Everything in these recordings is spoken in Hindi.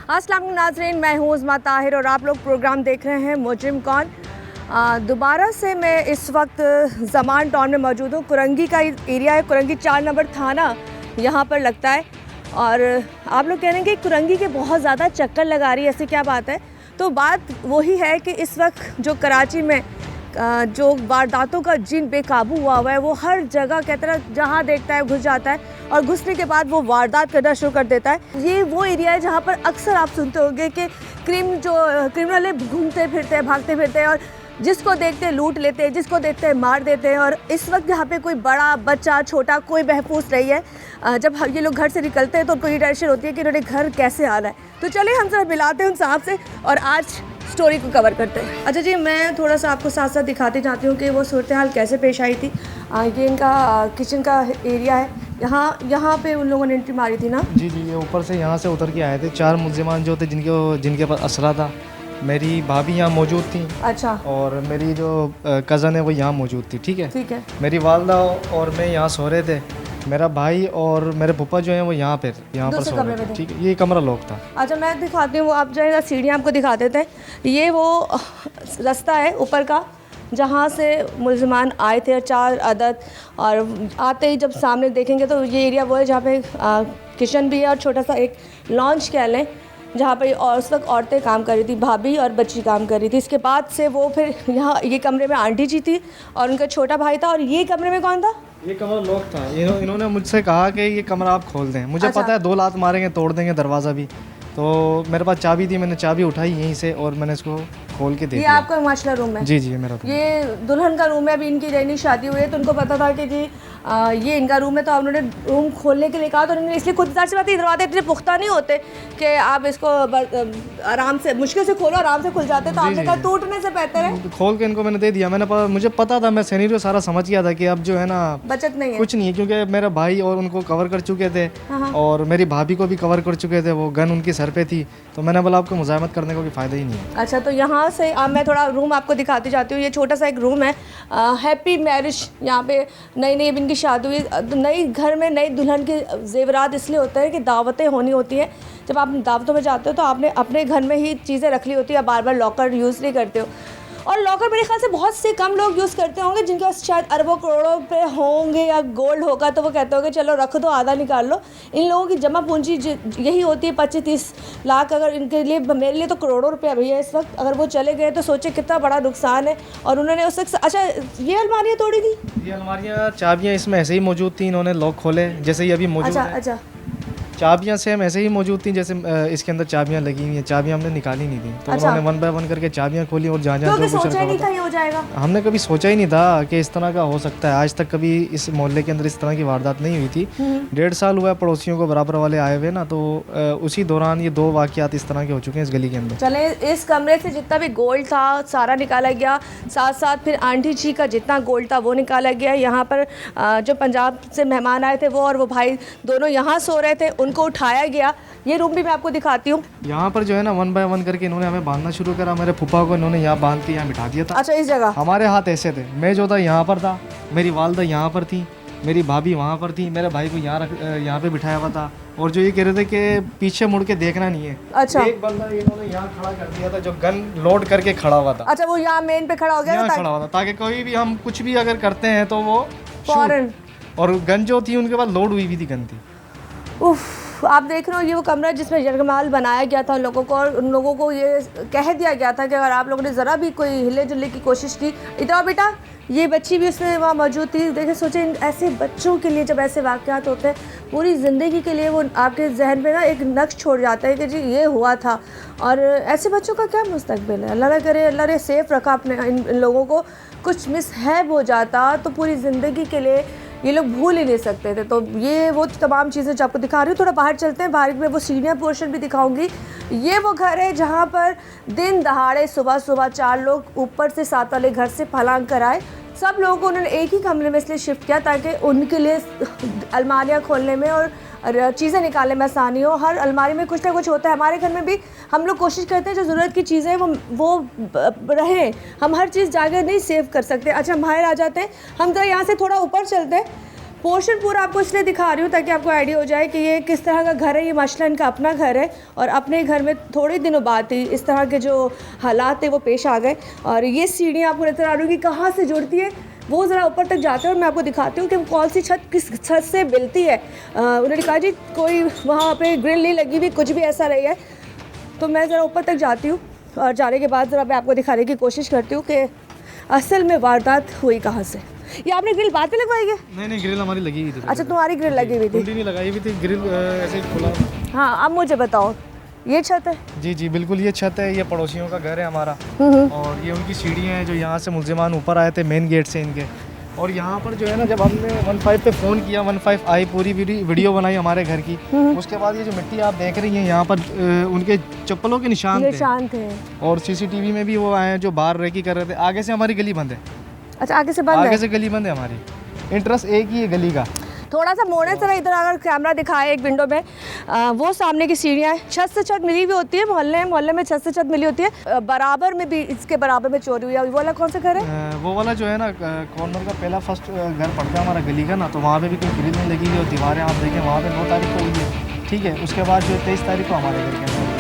अस्सलाम वालेकुम नाज़रीन, मैं हूँ उज़मा ताहिर और आप लोग प्रोग्राम देख रहे हैं मुजरिम कौन। दोबारा से मैं इस वक्त ज़मान टाउन में मौजूद हूँ। कुरंगी का एरिया है, कुरंगी 4 नंबर थाना यहाँ पर लगता है। और आप लोग कह रहे हैं कि कुरंगी के बहुत ज़्यादा चक्कर लगा रही है, ऐसी क्या बात है? तो बात वही है कि इस वक्त जो कराची में जो वारदातों का जिन बेकाबू हुआ है वो हर जगह कहते हैं जहाँ देखता है घुस जाता है और घुसने के बाद वो वारदात करना शुरू कर देता है। ये वो एरिया है जहाँ पर अक्सर आप सुनते होंगे कि क्रिमिनल घूमते फिरते हैं, भागते फिरते हैं और जिसको देखते हैं लूट लेते हैं, जिसको देखते हैं मार देते हैं। और इस वक्त यहाँ पे कोई बड़ा बच्चा छोटा कोई महफूज नहीं है। जब ये लोग घर से निकलते हैं तो उनको ये टेंशन होती है कि इन्होंने घर कैसे आना है। तो चलिए हम सब मिलाते हैं उन साहब से और आज स्टोरी को कवर करते हैं। अच्छा जी, मैं थोड़ा सा आपको साथ साथ दिखाती जाती हूँ कि वो सूरत हाल कैसे पेश आई थी। ये इनका किचन का एरिया है। यहाँ पे उन लोगों ने एंट्री मारी थी ना? जी, ये ऊपर से यहाँ से उतर के आए थे। 4 मुल्ज़िमान जो थे जिनके पास असला था। मेरी भाभी यहाँ मौजूद थी। अच्छा। और मेरी जो कज़न है वो यहाँ मौजूद थी। ठीक है। मेरी वालदा और मैं यहाँ सो रहे थे। मेरा भाई और मेरे फूफा जो हैं वो यहाँ पर सो रहे थे। ठीक है, ये कमरा लॉक था। अच्छा, मैं दिखाती हूँ, वो आप जाएगा सीढ़ियाँ आपको दिखा देते हैं। ये वो रास्ता है ऊपर का जहाँ से मुल्ज़िमान आए थे 4 अदद। और आते ही जब सामने देखेंगे तो ये एरिया वो है जहाँ पे किचन भी है और छोटा सा एक लॉन्च कह लें जहाँ पर उस वक्त औरतें काम कर रही थी, भाभी और बच्ची काम कर रही थी। इसके बाद से वो फिर यहाँ ये कमरे में आंटी जी थी और उनका छोटा भाई था। और ये कमरे में कौन था? ये कमरा लॉक था। इन्होंने मुझसे कहा कि ये कमरा आप खोल दें। मुझे पता है 2 लात मारेंगे, तोड़ देंगे दरवाज़ा भी। तो मेरे पास चाबी थी, मैंने चाबी उठाई यहीं से और मैंने इसको खोल के दे दिया। ये आपका माशरा रूम है? जी, मेरा रूम। ये दुल्हन का रूम है। अभी इनकी नई शादी हुई है तो उनको पता था कि जी ये इनका रूम है। तो उन्होंने रूम खोलने के लिए कहा तो उन्होंने इसलिए खुद से बात है, दरवाजे इतने पुख्ता नहीं होते कि आप इसको आराम से मुश्किल से खोलो, आराम से खुल जाते। तो आपने कहा टूटने से बेहतर है खोल के इनको मैंने दे दिया। मुझे पता था, मैं सिनेरियो सारा समझ गया था कि अब जो है ना बचत नहीं है, कुछ नहीं है, क्योंकि मेरा भाई और उनको कवर कर चुके थे और मेरी भाभी को भी कवर कर चुके थे। वो गन उनकी सर पे थी। तो मैंने बोला आपको मुज़ाहमत करने का कोई फ़ायदा ही नहीं है। अच्छा, तो यहाँ से अब मैं थोड़ा रूम आपको दिखाती जाती हूँ। ये छोटा सा एक रूम है। हैप्पी मैरिज, यहाँ पे नई इनकी शादी हुई। नई घर में नई दुल्हन के जेवरात इसलिए होते हैं कि दावतें होनी होती हैं। जब आप दावतों में जाते हो तो आपने अपने घर में ही चीज़ें रख ली होती है, बार बार लॉकर यूज़ नहीं करते हो। और लॉकर मेरे ख्याल से बहुत से कम लोग यूज़ करते होंगे जिनके पास शायद अरबों करोड़ों पे होंगे या गोल्ड होगा। तो वो कहते होंगे चलो रख दो, आधा निकाल लो। इन लोगों की जमा पूंजी यही होती है 25-30 लाख। अगर इनके लिए, मेरे लिए तो करोड़ों रुपया भैया इस वक्त। अगर वो चले गए तो सोचे कितना बड़ा नुकसान है। और उन्होंने उस वक्त अच्छा ये अलमारियाँ तोड़ी थी। ये अलमारियाँ, चाबियाँ इसमें ऐसे ही मौजूद थी। इन्होंने लॉक खोले जैसे ये अभी मौजूद है। अच्छा, चाबियाँ सेम ऐसे ही मौजूद थी जैसे इसके अंदर चाबियाँ लगी हुई हैं। चाबियाँ हमने निकाली नहीं थी। तो उन्होंने 1 बाय 1 करके चाबियाँ खोली और जहाँ जो सोचा ही नहीं था ये हो जाएगा। हमने कभी सोचा ही नहीं था कि इस तरह का हो सकता है। आज तक कभी इस मोहल्ले के अंदर इस तरह की वारदात नहीं हुई थी। 1.5 साल हुआ पड़ोसियों को बराबर वाले आए हुए ना, तो उसी दौरान ये 2 वाक़यात इस तरह के हो चुके हैं इस गली के अंदर। चले, इस कमरे से जितना भी गोल्ड था सारा निकाला गया। साथ साथ फिर आंटी जी का जितना गोल्ड था वो निकाला गया। यहाँ पर जो पंजाब से मेहमान आए थे वो और वो भाई दोनों यहाँ सो रहे थे, उनको उठाया गया। ये रूम भी मैं आपको दिखाती हूँ। यहाँ पर जो है ना 1 बाय 1 करके इन्होंने हमें बांधना शुरू करा। मेरे फूफा को इन्होंने यहाँ बांध के यहाँ बिठा दिया था। अच्छा, इस जगह हमारे हाथ ऐसे थे। मैं जो था यहाँ पर था, मेरी वालदा यहाँ पर थी, मेरी भाभी वहाँ पर थी, मेरे भाई को यहाँ पे बिठाया हुआ था। और जो ये कह रहे थे कि पीछे मुड़ के देखना नहीं है। अच्छा, एक बंदा इन्होंने यहाँ खड़ा कर दिया था जो गन लोड करके खड़ा हुआ था। अच्छा, वो यहाँ मेन पे खड़ा हो गया था, खड़ा हुआ था ताकि कोई भी हम कुछ भी अगर करते हैं तो वो फौरन। और गन जो थी उनके पास लोड हुई भी थी, गन थी। उफ, आप देख रहे हो ये वो कमरा जिसमें यरगमाल बनाया गया था उन लोगों को। और उन लोगों को ये कह दिया गया था कि अगर आप लोगों ने ज़रा भी कोई हिले जुलने की कोशिश की, इधर बेटा, ये बच्ची भी उसमें वहाँ मौजूद थी। देखिए, सोचे ऐसे बच्चों के लिए जब ऐसे वाक़यात होते हैं पूरी ज़िंदगी के लिए वो आपके जहन में ना एक नक्श छोड़ जाता है कि जी ये हुआ था। और ऐसे बच्चों का क्या मुस्तकबिल है? अल्लाह ना करे, अल्लाह ने सेफ़ रखा अपने इन लोगों को। कुछ मिसहैप हो जाता तो पूरी ज़िंदगी के लिए ये लोग भूल ही नहीं सकते थे। तो ये वो तमाम चीज़ें जो आपको दिखा रही हूँ। थोड़ा बाहर चलते हैं, बाहर में वो सीनियर पोर्शन भी दिखाऊंगी। ये वो घर है जहाँ पर दिन दहाड़े सुबह 4 लोग ऊपर से 7 वाले घर से फलांग कर आए। सब लोगों को उन्होंने एक ही कमरे में इसलिए शिफ्ट किया ताकि उनके लिए अलमारियाँ खोलने में और चीज़ें निकालने में आसानी हो। हर अलमारी में कुछ ना कुछ होता है। हमारे घर में भी हम लोग कोशिश करते हैं जो ज़रूरत की चीज़ें वो रहें। हम हर चीज़ जाकर नहीं सेव कर सकते। अच्छा, हम बाहर आ जाते हैं। हम तो यहाँ से थोड़ा ऊपर चलते हैं पोर्शन पूरा आपको इसलिए दिखा रही हूँ ताकि आपको आइडिया हो जाए कि ये किस तरह का घर है। ये माशाल्लाह इनका अपना घर है और अपने घर में थोड़े दिनों बाद ही इस तरह के जो हालात थे वो पेश आ गए। और ये सीढ़ियाँ आपको नजर आ रही होगी कहाँ से जुड़ती है, वो ज़रा ऊपर तक जाते हैं और मैं आपको दिखाती हूँ कि कौन सी छत किस छत से मिलती है। उन्होंने कहा जी कोई वहाँ पे ग्रिल नहीं लगी हुई, कुछ भी ऐसा नहीं है। तो मैं ज़रा ऊपर तक जाती हूँ और जाने के बाद ज़रा मैं आपको दिखाने की कोशिश करती हूँ कि असल में वारदात हुई कहाँ से। ये आपने ग्रिल बाद में लगवाई है? नहीं ग्रिल हमारी लगी हुई थी। अच्छा तुम्हारी ग्रिल लगी हुई थी? कुंडी नहीं लगाई हुई थी, ग्रिल ऐसे ही खुला। हाँ अब मुझे बताओ, ये छत है? जी बिल्कुल ये छत है, ये पड़ोसियों का घर है हमारा और ये उनकी सीढ़ियाँ हैं जो यहाँ से मुल्जिमान ऊपर आए थे मेन गेट से इनके। और यहाँ पर जो है ना, जब हमने 15 पे फ़ोन किया, 15 आई, पूरी वीडियो बनाई हमारे घर की, उसके बाद ये जो मिट्टी आप देख रही हैं यहाँ पर उनके चप्पलों के निशान थे। और CCTV में भी वो आए हैं जो बाहर रेकी कर रहे थे। आगे से हमारी गली बंद है। अच्छा आगे से बंद है? आगे से गली बंद है हमारी, इंटरेस्ट एक ही है गली का। थोड़ा सा मोड़े तरह इधर अगर कैमरा दिखाए एक विंडो में, वो सामने की सीढ़ियाँ हैं, छत से छत मिली हुई होती है, मोहल्ले में छत से छत मिली होती है। बराबर में भी इसके बराबर में चोरी हुई है। वो वाला कौन सा घर है? वो वाला जो है ना कॉर्नर का पहला फर्स्ट घर पड़ता है हमारा गली का ना, तो वहाँ पे भी कोई ग्रिल नहीं लगी हुई और दीवारें आप देखें वहाँ पे 9 तारीख को हुई है, ठीक है। उसके बाद जो 23 तारीख को हमारे घर के अंदर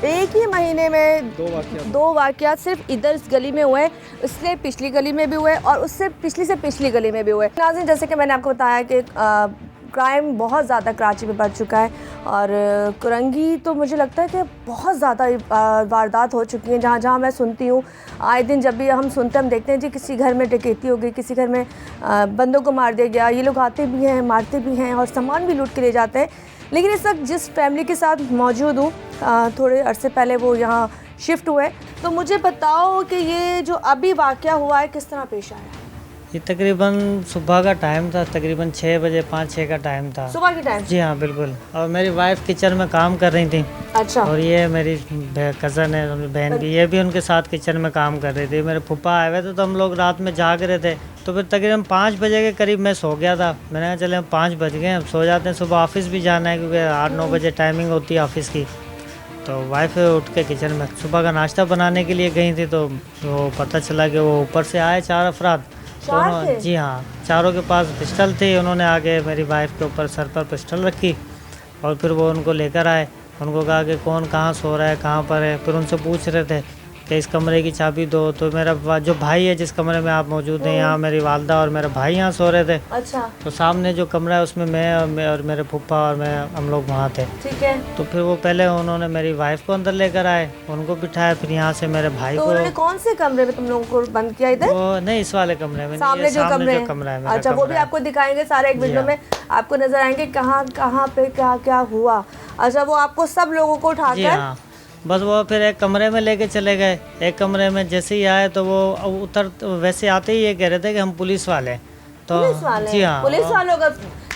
एक ही महीने में दो वाक़यात सिर्फ इधर इस गली में हुए, इसलिए पिछली गली में भी हुए और उससे पिछली गली में भी हुए। नाज़रीन, जैसे कि मैंने आपको बताया कि क्राइम बहुत ज़्यादा कराची में बढ़ चुका है और कुरंगी तो मुझे लगता है कि बहुत ज़्यादा वारदात हो चुकी हैं। जहाँ मैं सुनती हूँ, आए दिन जब भी हम सुनते हम देखते हैं जी किसी घर में डकैती हो गई, किसी घर में बंदों को मार दिया गया। ये लोग आते भी हैं, मारते भी हैं और सामान भी लूट के ले जाते हैं। लेकिन इस वक्त जिस फैमिली के साथ मौजूद हूँ, थोड़े अरसे पहले वो यहाँ शिफ्ट हुए, तो मुझे बताओ कि ये जो अभी वाक़या हुआ है किस तरह पेश आया? ये तकरीबन सुबह का टाइम था, तकरीबन 6 बजे 5-6 का टाइम था। सुबह के टाइम? जी हाँ बिल्कुल। और मेरी वाइफ किचन में काम कर रही थी। अच्छा। और ये मेरी कज़न है, बहन भी, ये भी उनके साथ किचन में काम कर रही थी। मेरे फूफा आए हुए थे तो हम लोग रात में जाग रहे थे। तो फिर तकरीबन 5 बजे के करीब मैं सो गया था। मैंने कहा चले 5 बज गए, अब सो जाते हैं, सुबह ऑफिस भी जाना है क्योंकि 8-9 बजे टाइमिंग होती है ऑफिस की। तो वाइफ उठ के किचन में सुबह का नाश्ता बनाने के लिए गई थी, तो वो पता चला कि वो ऊपर से आए 4 अफराद। तो जी हाँ, चारों के पास पिस्टल थे। उन्होंने आगे मेरी वाइफ के ऊपर सर पर पिस्टल रखी और फिर वो उनको लेकर आए। उनको कहा कि कौन कहाँ सो रहा है, कहाँ पर है। फिर उनसे पूछ रहे थे कि इस कमरे की चाबी दो। तो मेरा जो भाई है जिस कमरे में आप मौजूद हैं, यहाँ मेरी वालदा और मेरा भाई यहाँ सो रहे थे। अच्छा। तो सामने जो कमरा है उसमें मैं और मेरे फूफा और हम लोग वहाँ थे। ठीक है। तो फिर वो पहले उन्होंने मेरी वाइफ को अंदर लेकर आए, उनको बिठाया, फिर यहाँ से मेरे भाई तो को। उन्होंने कौन से कमरे में तुम लोगों को बंद किया? इधर? वो नहीं, इस वाले कमरे में। सामने जो कमरा है। अच्छा, वो भी आपको दिखाएंगे सारे एक विंडो में, आपको नजर आएंगे कहाँ कहाँ पे क्या क्या हुआ। अच्छा, वो आपको सब लोगों को उठाकर बस वो फिर एक कमरे में लेके चले गए। एक कमरे में जैसे ही आए तो वो वैसे आते ही ये कह रहे थे कि हम पुलिस वाले। तो जी हाँ, पुलिस वालों का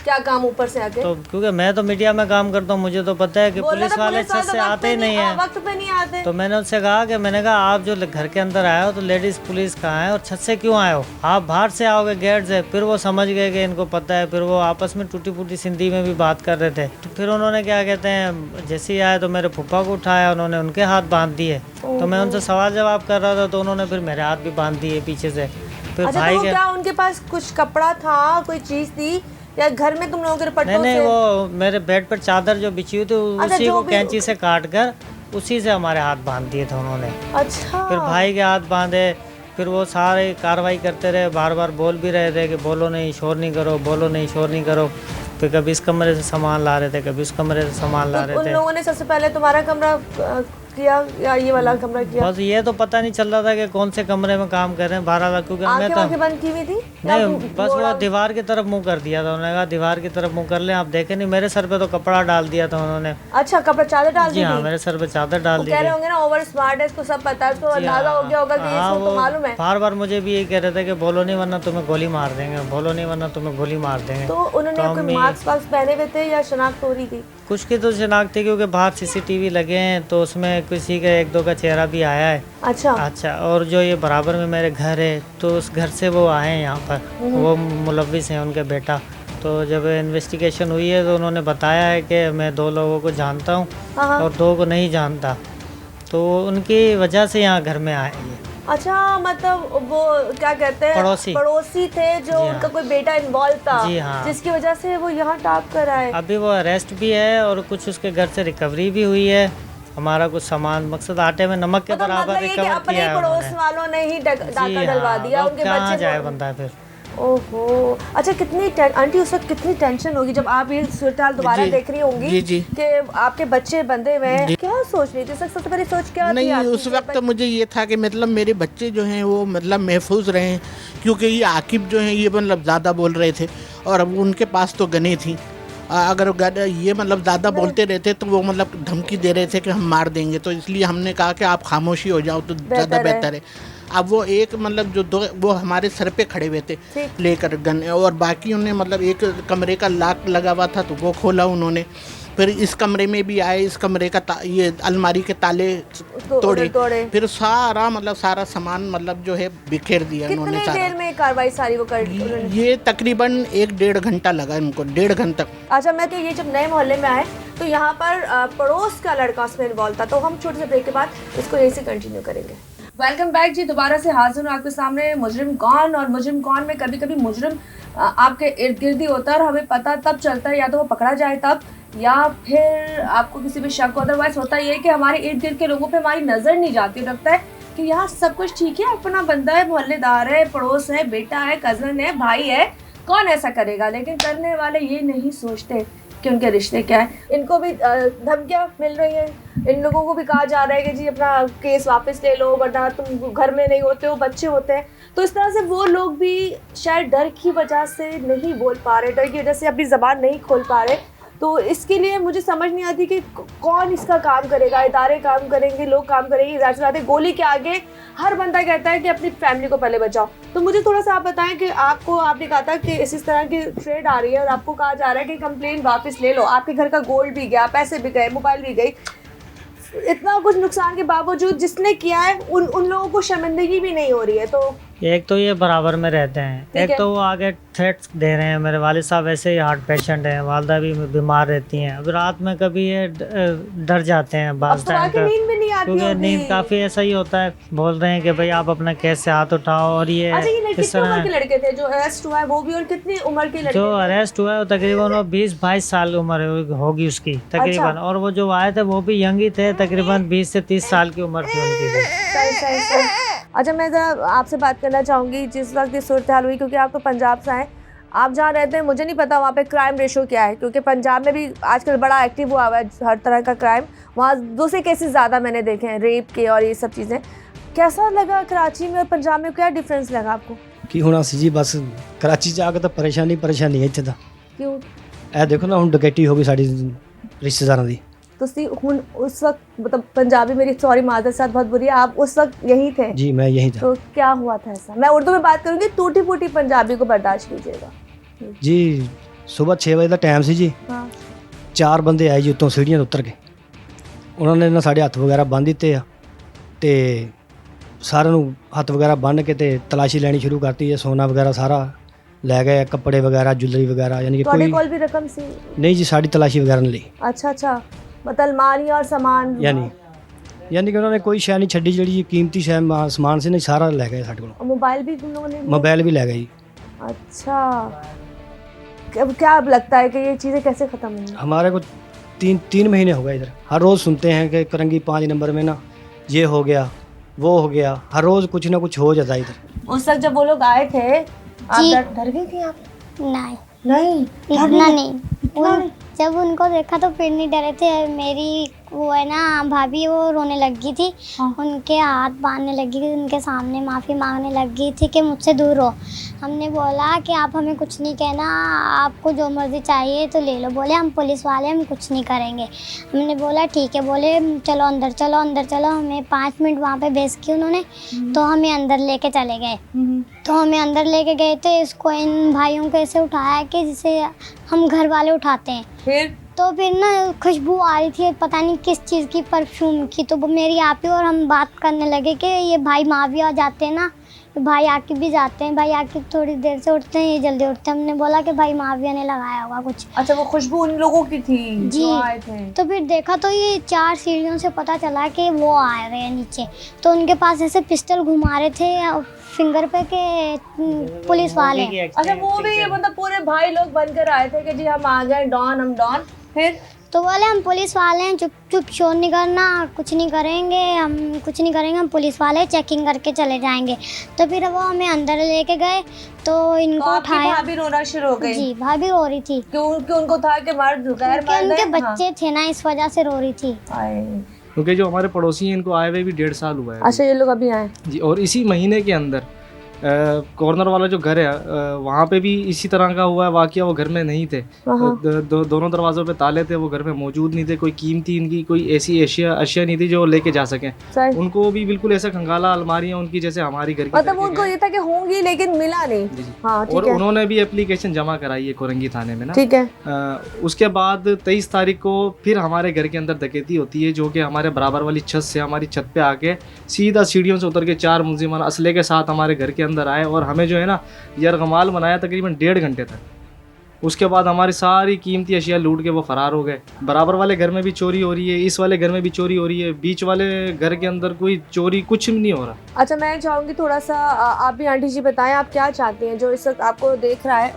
क्या काम ऊपर से आके? तो क्योंकि मैं तो मीडिया में काम करता हूँ, मुझे तो पता है कि पुलिस वाले छत से आते ही नहीं है, वक्त पे नहीं आते। तो मैंने उससे कहा मैंने कहा आप जो घर के अंदर आए हो तो लेडीज पुलिस कहाँ है और छत से क्यों आए हो? आप बाहर से आओगे गेट से। फिर वो समझ गए कि इनको पता है। फिर वो आपस में टूटी फूटी सिंधी में भी बात कर रहे थे। तो फिर उन्होंने क्या कहते हैं, जैसे ही आए तो मेरे फूफा को उठाया, उन्होंने उनके हाथ बांध दिए। तो मैं उनसे सवाल जवाब कर रहा था तो उन्होंने फिर मेरे हाथ भी बांध दिए पीछे से। फिर अच्छा, भाई तो क्या उनके पास कुछ कपड़ा था, कोई चीज थी या घर में तुम लोगों के दुपट्टों से? नहीं, वो मेरे बेड पर चादर जो बिछी हुई थी उसी को कैंची से काट कर उसी से हमारे हाथ बांध दिए थे उन्होंने। अच्छा। फिर भाई के हाथ बांधे। फिर वो सारे कार्रवाई करते रहे, बार बार बोल भी रहे थे कि बोलो नहीं, शोर नहीं करो, बोलो नहीं, शोर नहीं करो। फिर कभी इस कमरे से सामान ला रहे थे, कभी उस कमरे से सामान ला रहे थे। उन लोगों ने सबसे पहले तुम्हारा कमरा किया या ये वाला कमरा किया? बस ये तो पता नहीं चल रहा था कि कौन से कमरे में काम कर रहे हैं। 12 लाख क्योंकि मैं तो बंद की हुई थी। नहीं, बस वो दीवार की तरफ मुंह कर दिया था। उन्होंने कहा दीवार की तरफ मुंह कर ले। आप देखे नहीं, मेरे सर पे तो कपड़ा डाल दिया था उन्होंने। अच्छा, कपड़ा चादर डाल दी? हाँ, मेरे सर पे चादर डाल दी। कह रहे होंगे ना ओवर स्मार्ट है, इसको सब पता है, इसको अंदाजा हो गया होगा कि इसको तो मालूम है। बार बार मुझे भी यही कह रहे थे कि बोलो नहीं वरना तुम्हें गोली मार देंगे, बोलो नहीं वरना तुम्हें गोली मार देंगे। तो उन्होंने कोई मास्क वास्क पहने हुए थे या शनाख्त हो रही थी? कुछ की तो शनाख्त थी क्योंकि बाहर CCTV लगे हैं तो उसमें किसी का 1-2 का चेहरा भी आया है। अच्छा। और जो ये बराबर में मेरे घर है तो उस घर से वो आए हैं यहाँ पर, वो मुलविस हैं, उनके बेटा। तो जब इन्वेस्टिगेशन हुई है तो उन्होंने बताया है कि मैं 2 लोगों को जानता हूँ और 2 को नहीं जानता। तो उनकी वजह से यहाँ घर में आए हैं। अच्छा, मतलब वो क्या कहते हैं, पड़ोसी थे जो जी उनका हाँ। कोई बेटा इन्वॉल्व था, जी हाँ। जिसकी वजह से वो यहाँ टाप कर आए। अभी वो अरेस्ट भी है और कुछ उसके घर से रिकवरी भी हुई है। हमारा कुछ सामान, मकसद आटे में नमक के मतलब बराबर ये कि रिकवर अपने किया है पड़ोस उन्होंने। वालों ने ही डाका जी डलवा हाँ, दिया तो उनके कहाँ बच्चे जाए को। बंदा फिर। ओहो, अच्छा आंटी उस वक्त कितनी टेंशन होगी जब आप ये सूरत दोबारा देख रही होंगी जी जी कि आपके बच्चे बंधे हुए हैं, क्या सोच रही थी? सबसे पहले सोच क्या थी नहीं, आपकी? उस वक्त मुझे ये था कि मतलब मेरे बच्चे जो हैं वो मतलब महफूज रहें, क्योंकि ये आकिब जो हैं ये मतलब ज़्यादा बोल रहे थे और अब उनके पास तो गने थी। अगर ये मतलब ज़्यादा बोलते रहते तो वो मतलब धमकी दे रहे थे कि हम मार देंगे, तो इसलिए हमने कहा कि आप खामोशी हो जाओ तो ज़्यादा बेहतर है। अब वो एक मतलब जो दो वो हमारे सर पे खड़े हुए थे लेकर गन, और बाकी उन्हें मतलब एक कमरे का लॉक लगा हुआ था तो वो खोला उन्होंने। फिर इस कमरे में भी आए, इस कमरे का ये अलमारी के ताले तोड़े। फिर सारा सामान मतलब जो है बिखेर दिया उन्होंने कितनी सारा। देर में कार्रवाई सारी वो कर ये तकरीबन 1-1.5 घंटा लगा इनको, 1.5 घंटा तक। अच्छा, मैं कि ये जब नए मोहल्ले में आए तो यहाँ पर पड़ोस का लड़का उसमें इन्वॉल्व था, तो हम छोटे से ब्रेक के बाद इसको यहीं से कंटिन्यू करेंगे। वेलकम बैक जी, दोबारा से हाजिर हूँ आपके सामने मुजरिम कौन। और मुजरिम कौन में कभी कभी मुजरिम आपके इर्द गिर्द ही होता है और हमें पता तब चलता है या तो वो पकड़ा जाए तब, या फिर आपको किसी पे शक हो। अदरवाइज होता ये है कि हमारे इर्द गिर्द के लोगों पे हमारी नज़र नहीं जाती, लगता है कि यहाँ सब कुछ ठीक है, अपना बंदा है, मोहल्लेदार है, पड़ोस है, बेटा है, कज़न है, भाई है, कौन ऐसा करेगा। लेकिन करने वाले ये नहीं सोचते कि उनके रिश्ते क्या है। इनको भी धमकियाँ मिल रही हैं, इन लोगों को भी कहा जा रहा है कि जी अपना केस वापस ले लो वरना तुम घर में नहीं होते हो, बच्चे होते हैं। तो इस तरह से वो लोग भी शायद डर की वजह से नहीं बोल पा रहे, डर की वजह से अपनी ज़बान नहीं खोल पा रहे। तो इसके लिए मुझे समझ नहीं आती कि कौन इसका काम करेगा। इदारे काम करेंगे, लोग काम करेंगे, ज़ाहिर सी बात है गोली के आगे हर बंदा कहता है कि अपनी फैमिली को पहले बचाओ। तो मुझे थोड़ा सा आप बताएं कि आपने कहा था कि इस तरह की ट्रेड आ रही है और आपको कहा जा रहा है कि कंप्लेन वापस ले लो, आपके घर का गोल्ड भी गया, पैसे भी गए, मोबाइल भी गई, इतना कुछ नुकसान के बावजूद जिसने किया है उन लोगों को शर्मिंदगी भी नहीं हो रही है। तो एक तो ये बराबर में रहते हैं, एक तो वो आगे थ्रेट्स दे रहे हैं। मेरे वालिद साहब ऐसे ही हार्ट पेशेंट हैं, वालदा भी बीमार रहती हैं। अब रात में कभी ये डर जाते हैं बाज़ टाइम का, नींद भी नहीं आती क्योंकि नींद काफ़ी ऐसा ही होता है। बोल रहे हैं कि भाई आप अपना केस से हाथ उठाओ। और ये इस तरह के लड़के थे जो अरेस्ट हुआ है वो भी, और कितनी उम्र के लड़के जो अरेस्ट हुआ है वो तकरीबन वो 20-22 साल उम्र होगी उसकी तकरीबन। और वो जो आए थे वो भी यंग ही थे, तकरीबन 20 से 30 साल की उम्र थी उनकी भी। अच्छा, मैं ज़रा आपसे बात करना चाहूँगी जिस वक्त ये सूरत हाल हुई, क्योंकि आप तो पंजाब से आए, आप जहाँ रहते हैं मुझे नहीं पता वहाँ पे क्राइम रेशो क्या है, क्योंकि पंजाब में भी आजकल बड़ा एक्टिव हुआ है हर तरह का क्राइम। वहाँ दूसरे केसेस ज़्यादा मैंने देखे हैं, रेप के और ये सब चीज़ें। कैसा लगा कराची में और पंजाब में, क्या डिफरेंस लगा आपको? ਕੀ ਹੋਣਾ ਸੀ ਜੀ, ਬਸ ਕਰਾਚੀ ਜਾ ਕੇ ਤਾਂ ਪਰੇਸ਼ਾਨੀ ਹੈ ਇੱਥੇ ਤਾਂ। क्यों? ਇਹ ਦੇਖੋ ਨਾ ਹੁਣ ਡਕੈਟੀ ਹੋ ਗਈ ਸਾਡੀ ਰਿਸ਼ਤੇਦਾਰਾਂ ਦੀ। ਤੁਸੀਂ ਹੁਣ उस वक्त मतलब पंजाबी मेरी सॉरी मादर साथ बहुत बुरी है, आप उस वक्त यही थे? जी मैं यही था। तो क्या हुआ था ऐसा? मैं उर्दू में बात करूँगी, टूटी फूटी पंजाबी को बर्दाश्त कीजिएगा। जी सुबह 6 ਵਜੇ ਦਾ ਟਾਈਮ ਸੀ ਜੀ। हाँ। 4 ਬੰਦੇ ਆਏ ਜੀ ਉੱਤੋਂ ਸੀੜੀਆਂ ਤੋਂ ਉਤਰ ਕੇ, ਉਹਨਾਂ ਨੇ ਨਾ ਸਾਡੇ ਹੱਥ ਵਗੈਰਾ ਬੰਨ੍ਹ ਦਿੱਤੇ ਆ ਤੇ ਸਾਰਿਆਂ ਨੂੰ ਹੱਥ ਵਗੈਰਾ ਬੰਨ੍ਹ ਕੇ ਤੇ ਤਲਾਸ਼ੀ ਲੈਣੀ ਸ਼ੁਰੂ ਕਰਤੀ ਹੈ। ਸੋਨਾ ਵਗੈਰਾ ਸਾਰਾ ਲੈ ਗਏ, ਕੱਪੜੇ ਵਗੈਰਾ, ਜੁਐਲਰੀ ਵਗੈਰਾ, ਯਾਨੀ ਕਿ ਤੁਹਾਡੇ ਕੋਈ ਕੋਲ ਵੀ ਰਕਮ ਸੀ? ਨਹੀਂ ਜੀ, ਸਾਡੀ ਤਲਾਸ਼ੀ ਵਗੈਰਾ ਨਹੀਂ ਲਈ। अच्छा, मतलब अलमारी और सामान यानी कि उन्होंने कोई शै नहीं छड्डी, ਜਿਹੜੀ कीमती शै समान से नहीं सारा ले गए साढ़े को। मोबाइल भी उन लोगों ने? मोबाइल भी ले गए जी। अच्छा, क्या अब लगता है कि ये चीज़ें कैसे ख़त्म होंगी? हमारे को 3 महीने हो गए इधर, हर रोज़ सुनते हैं कि करंगी 5 नंबर में ना ये हो गया वो हो गया, हर रोज़ कुछ ना कुछ हो जाता है इधर। उस वक्त जब वो लोग आए थे आप डर गई थी आप? नहीं इतना नहीं। जब उनको देखा तो फिर नहीं डरे थे। मेरी वो है ना भाभी, वो रोने लगी थी। हाँ। उनके हाथ बांधने लगी थी, उनके सामने माफ़ी मांगने लगी थी कि मुझसे दूर हो। हमने बोला कि आप हमें कुछ नहीं कहना, आपको जो मर्ज़ी चाहिए तो ले लो। बोले हम पुलिस वाले, हम कुछ नहीं करेंगे। हमने बोला ठीक है। बोले चलो अंदर चलो, अंदर चलो। हमें 5 मिनट वहाँ पे बेस की उन्होंने, तो हमें अंदर लेके चले गए। तो हमें अंदर लेके गए थे, इसको इन भाइयों को ऐसे उठाया कि जैसे हम घर वाले उठाते हैं। फिर ना खुशबू आ रही थी, पता नहीं किस चीज़ की, परफ्यूम की। तो वो मेरी आप ही और हम बात करने लगे कि ये भाई माविया जाते हैं ना, भाई आकिब भी जाते हैं, भाई आकिब थोड़ी देर से उठते हैं, ये जल्दी उठते हैं। हमने बोला कि भाई माविया ने लगाया होगा कुछ। अच्छा, वो खुशबू उन लोगों की थी जी। जो आए थे। तो फिर देखा तो ये 4 सीढ़ियों से पता चला कि वो आ रहे हैं नीचे। तो उनके पास ऐसे पिस्टल घुमा रहे थे फिंगर पे के पुलिस वाले। अच्छा, वो भी मतलब पूरे भाई लोग बनकर आए थे कि जी हम आ गए, डॉन, हम डॉन। फिर तो बोले हम पुलिस वाले हैं, चुप चुप शोर नहीं करना, कुछ नहीं करेंगे, हम कुछ नहीं करेंगे, हम पुलिस वाले चेकिंग करके चले जाएंगे। तो फिर वो हमें अंदर लेके गए तो इनको आपकी उठाया। भाभी रोना शुरू हो गई? जी, भाभी रो रही थी क्यों उनको था कि मर्द गैर क्योंकि मर्द उनके है? बच्चे थे ना, इस वजह से रो रही थी। आए। क्योंकि जो हमारे पड़ोसी हैं इनको आए हुए भी 1.5 साल हुआ है अच्छा, ये लोग अभी आए? जी। और इसी महीने के अंदर कॉर्नर वाला जो घर है वहाँ पे भी इसी तरह का हुआ है वाकया। वो घर में नहीं थे, दोनों दरवाज़ों पे ताले थे, वो घर में मौजूद नहीं थे। कोई कीमती इनकी कोई ऐसी अशिया नहीं थी जो लेके जा सकें। सही। उनको भी बिल्कुल ऐसा खंगाला अलमारियाँ उनकी जैसे हमारी घर की मतलब उनको ये था कि होंगी लेकिन मिला नहीं। जी, जी। हाँ, ठीक और है। उन्होंने भी एप्लीकेशन जमा कराई है कोरंगी थाने में ना। ठीक है। उसके बाद 23 तारीख को फिर हमारे घर के अंदर डकैती होती है, जो कि हमारे बराबर वाली छत से हमारी छत पे आके सीधा सीढ़ियों से उतर के 4 मुलजिमान असले के साथ हमारे घर के अंदर आए और हमें जो है ना यरगमाल बनाया तकरीबन 1.5 घंटे तक। उसके बाद हमारी सारी कीमती अशिया लूट के वो फरार हो गए। बराबर वाले घर में भी चोरी हो रही है, इस वाले घर में भी चोरी हो रही है, बीच वाले घर के अंदर कोई चोरी कुछ भी नहीं हो रहा। अच्छा, मैं चाहूँगी थोड़ा सा आप भी आंटी जी बताएं, आप क्या चाहती हैं जो इस वक्त आपको देख रहा है?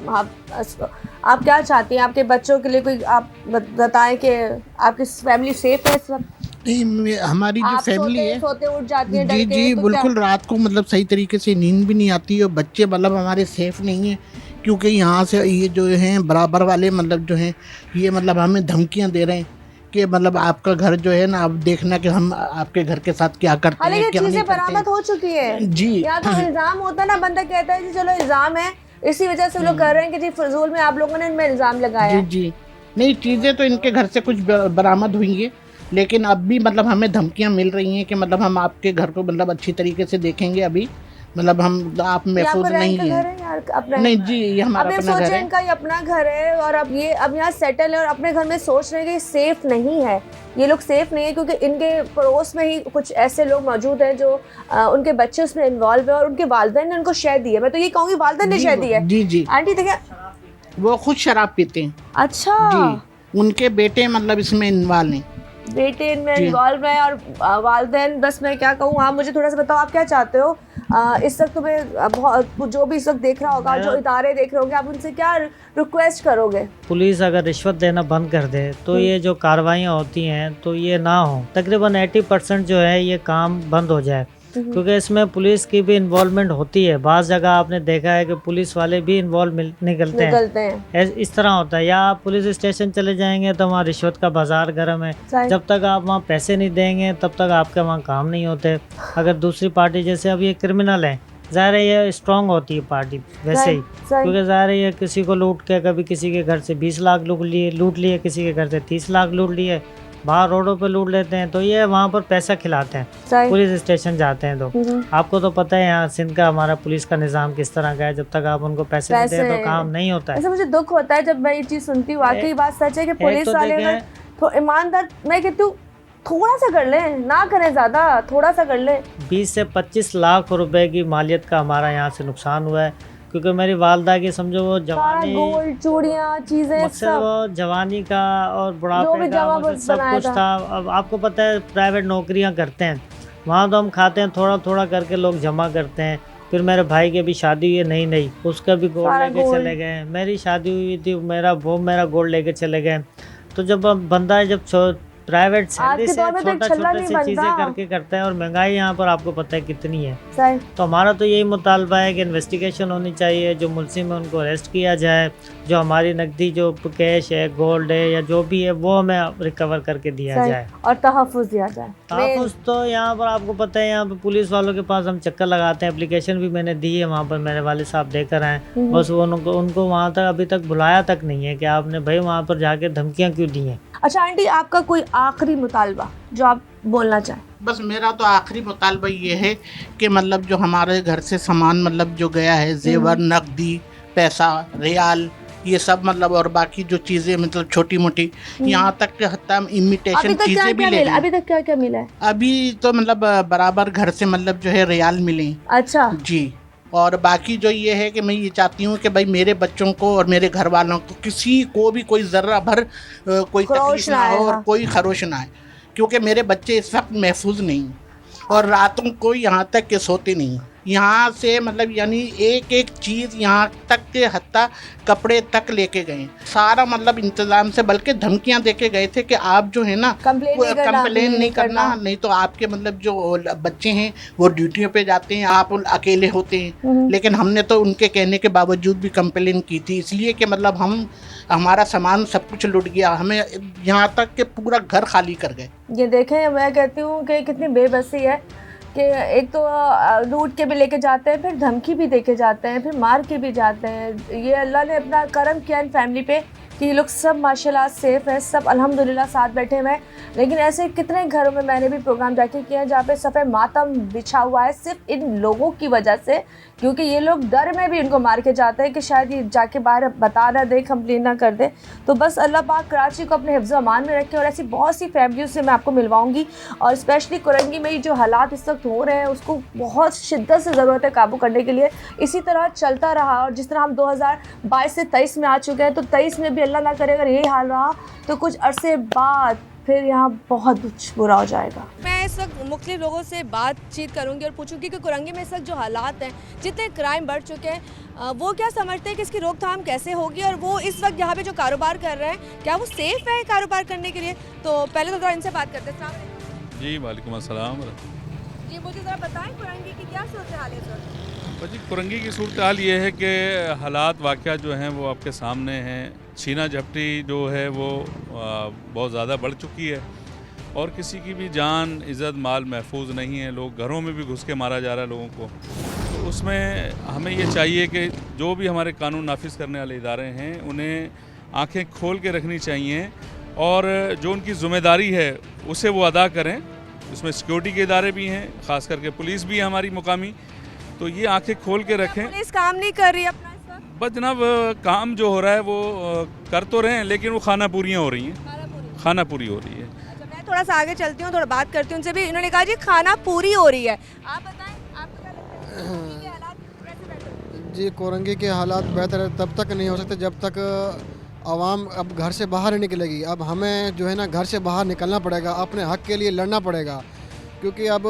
आप क्या चाहती हैं आपके बच्चों के लिए? कोई आप बताएं कि आपकी फैमिली सेफ है इस वक्त? नहीं, हमारी जो फैमिली है सोते उठ जाती है जी जी बिल्कुल, रात को मतलब सही तरीके से नींद भी नहीं आती और बच्चे मतलब हमारे सेफ नहीं हैं, क्योंकि यहाँ से ये जो हैं बराबर वाले मतलब जो हैं ये मतलब हमें धमकियाँ दे रहे हैं कि मतलब आपका घर जो है ना, अब देखना कि हम आपके घर के साथ क्या करते हैं, ये क्या नहीं चीजें करते बरामद हो चुकी है जी। यहाँ तो इल्जाम होता है ना, बंदा कहता है जी चलो इल्जाम है, इसी वजह से लोग कर रहे हैं कि जी फजूल में आप लोगों ने इनमें इल्जाम लगाया। जी जी, नहीं, चीज़ें तो इनके घर से कुछ बरामद हुई हैं, लेकिन अब भी मतलब हमें धमकियां मिल रही हैं कि मतलब हम आपके घर को मतलब अच्छी तरीके से देखेंगे, अभी मतलब हम आप महफूज नहीं है। नहीं जी, ये हमारा अपना घर है। इनका ये अपना घर है और अब यहाँ सेटल है और अपने घर में सोच रहे हैं कि सेफ नहीं है, ये लोग सेफ नहीं है, क्योंकि इनके पड़ोस में ही कुछ ऐसे लोग मौजूद हैं जो उनके बच्चे उसमें इन्वॉल्व है और उनके वालिदैन ने उनको शह दी है। मैं तो ये कहूँगी वालिदैन ने शह दी है। जी जी, आंटी देखिए, वो खुद शराब पीते हैं। अच्छा जी, उनके बेटे मतलब इसमें इन्वॉल्व हैं, बेटे इनमें इन्वॉल्व है और वालिदैन। बस मैं क्या कहूँ, आप मुझे थोड़ा सा बताओ आप क्या चाहते हो? इस वक्त तुम्हें जो भी इस वक्त देख रहा होगा, जो इदारे देख रहे होंगे, आप उनसे क्या रिक्वेस्ट करोगे? पुलिस अगर रिश्वत देना बंद कर दे तो ये जो कार्रवाइयाँ होती हैं तो ये ना हो, तकरीबन 80% जो है ये काम बंद हो जाए, क्योंकि इसमें पुलिस की भी इन्वॉल्वमेंट होती है। बाज़ जगह आपने देखा है कि पुलिस वाले भी इन्वॉल्व निकलते हैं। इस तरह होता है, या आप पुलिस स्टेशन चले जाएंगे तो वहाँ रिश्वत का बाजार गर्म है, जब तक आप वहाँ पैसे नहीं देंगे तब तक आपके वहाँ काम नहीं होते। अगर दूसरी पार्टी जैसे अब ये क्रिमिनल है, ज़ाहिर है ये स्ट्रॉन्ग होती है पार्टी वैसे ही, क्योंकि ज़ाहिर है ये किसी को लूट के, कभी किसी के घर से 20 लाख लूट लिए, किसी के घर से 30 लाख लूट लिए, बाहर रोडों पे लूट लेते हैं, तो ये वहाँ पर पैसा खिलाते हैं। पुलिस स्टेशन जाते हैं तो आपको तो पता है यहाँ सिंध का हमारा पुलिस का निज़ाम किस तरह का है, जब तक आप उनको पैसे नहीं दें तो काम नहीं होता है। ऐसा मुझे दुख होता है जब मैं ये चीज़ सुनती हूँ। वाकई बात सच है कि पुलिस वाले अगर तो ईमानदार, मैं कहती हूँ थोड़ा सा कर ले, ना करें ज़्यादा, थोड़ा सा कर ले। 20 से 25 लाख रुपए की मालियत का हमारा यहाँ से नुकसान हुआ है, क्योंकि मेरी वालदा की समझो वो जवानी, गोल्ड, चूड़ियाँ, चीजें, मकसद वो जवानी का और बुढ़ापे का सब कुछ था। अब आपको पता है प्राइवेट नौकरियां करते हैं, वहाँ तो हम खाते हैं थोड़ा थोड़ा करके, लोग जमा करते हैं। फिर मेरे भाई की भी शादी हुई है नई, उसका भी गोल्ड लेके चले गए। मेरी शादी हुई थी, मेरा गोल्ड लेके चले गए। तो जब बंदा प्राइवेट सैलरी से छोटा-छोटा सी चीज़ें करके करता है, और महंगाई यहाँ पर आपको पता है कितनी है। तो हमारा तो यही मुतालबा है कि इन्वेस्टिगेशन होनी चाहिए, जो मुलजिम है उनको अरेस्ट किया जाए, जो हमारी नकदी जो कैश है, गोल्ड है या जो भी है वो हमें रिकवर करके दिया जाए और तहफ़्फ़ुज़ दिया जाए। तहफ़्फ़ुज़ तो यहाँ पर आपको पता है, यहाँ पर पुलिस वालों के पास हम चक्कर लगाते हैं, एप्लीकेशन भी मैंने दी है, वहाँ पर मेरे वाले साहब देकर आए, बस वो उनको वहाँ तक अभी तक बुलाया तक नहीं है कि आपने भाई वहाँ पर जाके धमकियाँ क्यों दी हैं। अच्छा आंटी, आपका कोई आखिरी मुतालबा जो आप बोलना चाहें? बस मेरा तो आखिरी मुतालबा ये है कि मतलब जो हमारे घर से सामान मतलब जो गया है, जेवर, नकदी, पैसा, रियाल, ये सब मतलब, और बाकी जो चीज़ें मतलब छोटी मोटी, यहाँ तक कि हत्ता हम इमिटेशन चीज़ें भी ले। अभी तक क्या क्या मिला है? अभी तो मतलब बराबर घर से मतलब जो है रियाल मिले। अच्छा जी, और बाकी जो ये है कि मैं ये चाहती हूँ कि भाई मेरे बच्चों को और मेरे घर वालों को किसी को भी कोई ज़र्रा भर कोई खरोश तकलीफ ना ना आए, हो और हाँ। कोई खरोश ना आए, क्योंकि मेरे बच्चे इस वक्त महफूज नहीं और रातों को यहाँ तक के सोते नहीं। यहाँ से मतलब यानी एक एक चीज़ यहाँ तक के हत्ता कपड़े तक लेके गए, सारा मतलब इंतज़ाम से, बल्कि धमकियाँ दे के गए थे कि आप जो है ना कंप्लेन नहीं करना, नहीं तो आपके मतलब जो बच्चे हैं वो ड्यूटियों पे जाते हैं, आप अकेले होते हैं। लेकिन हमने तो उनके कहने के बावजूद भी कंप्लेन की थी, इसलिए कि मतलब हमारा सामान सब कुछ लुट गया, हमें यहाँ तक कि पूरा घर खाली कर गए। ये देखें, मैं कहती हूँ कि कितनी बेबसी है कि एक तो लूट के भी लेके जाते हैं, फिर धमकी भी दे के जाते हैं, फिर मार के भी जाते हैं। ये अल्लाह ने अपना करम किया इन फैमिली पे कि ये लोग सब माशाल्लाह सेफ़ है, सब अल्हम्दुलिल्लाह साथ बैठे हुए हैं। लेकिन ऐसे कितने घरों में मैंने भी प्रोग्राम जाके किया है जहाँ पे सफ़े मातम बिछा हुआ है सिर्फ इन लोगों की वजह से, क्योंकि ये लोग डर में भी इनको मार के जाते हैं कि शायद ये जाके बाहर बता ना दे, कंप्लेन ना कर दे। तो बस अल्लाह पाक कराची को अपने हिफ्ज़ अमान में रखे और ऐसी बहुत सी फैमिलियों से मैं आपको मिलवाऊंगी। और स्पेशली कुरंगी में जो हालात इस वक्त हो रहे हैं उसको बहुत शिद्दत से ज़रूरत है काबू करने के लिए। इसी तरह चलता रहा और जिस तरह हम 2022 से 23 में आ चुके हैं, तो 23 में भी अल्लाह ना करे अगर यही हाल रहा तो कुछ अरसे बाद फिर यहाँ बहुत कुछ बुरा हो जाएगा। मैं इस वक्त मुख्तलिफ लोगों से बातचीत करूंगी और पूछूंगी कि कुरंगी में इस वक्त जो हालात हैं, जितने क्राइम बढ़ चुके हैं, वो क्या समझते हैं कि इसकी रोकथाम कैसे होगी और वो इस वक्त यहाँ पे जो कारोबार कर रहे हैं क्या वो सेफ़ है कारोबार करने के लिए। तो पहले तो थोड़ा इनसे बात करते हैं। जी वालेकुम अस्सलाम। जी मुझे ज़रा बताएं कुरंगी की क्या सूरत हाल है सर? जी कुरंगी की सूरत हाल ये है कि हालात वाक़या जो हैं वो आपके सामने हैं। छीना झपटी जो है वो बहुत ज़्यादा बढ़ चुकी है और किसी की भी जान इज़्ज़त माल महफूज नहीं है। लोग घरों में भी घुस के मारा जा रहा है लोगों को। तो उसमें हमें ये चाहिए कि जो भी हमारे कानून नाफिज करने वाले इदारे हैं उन्हें आंखें खोल के रखनी चाहिए और जो उनकी ज़िम्मेदारी है उसे वो अदा करें। इसमें सिक्योरिटी के इदारे भी हैं, ख़ास करके पुलिस भी है हमारी मुकामी, तो ये आंखें खोल के रखें। पुलिस काम नहीं कर रही अपना इस वक्त? बस जनाब काम जो हो रहा है वो कर तो रहे हैं लेकिन वो खाना पूरियाँ हो रही हैं, खाना पूरी हो रही है। अच्छा, मैं थोड़ा सा आगे चलती हूँ, थोड़ा बात करती हूँ उनसे भी। इन्होंने कहा जी खाना पूरी हो रही है, आप बताएं आपको क्या लगता है कुरंगी के हालात कैसे बेहतर? जी कोरंगी के हालात बेहतर तब तक नहीं हो सकते जब तक आवाम अब घर से बाहर नहीं निकलेगी। अब हमें जो है ना घर से बाहर निकलना पड़ेगा, अपने हक़ के लिए लड़ना पड़ेगा, क्योंकि अब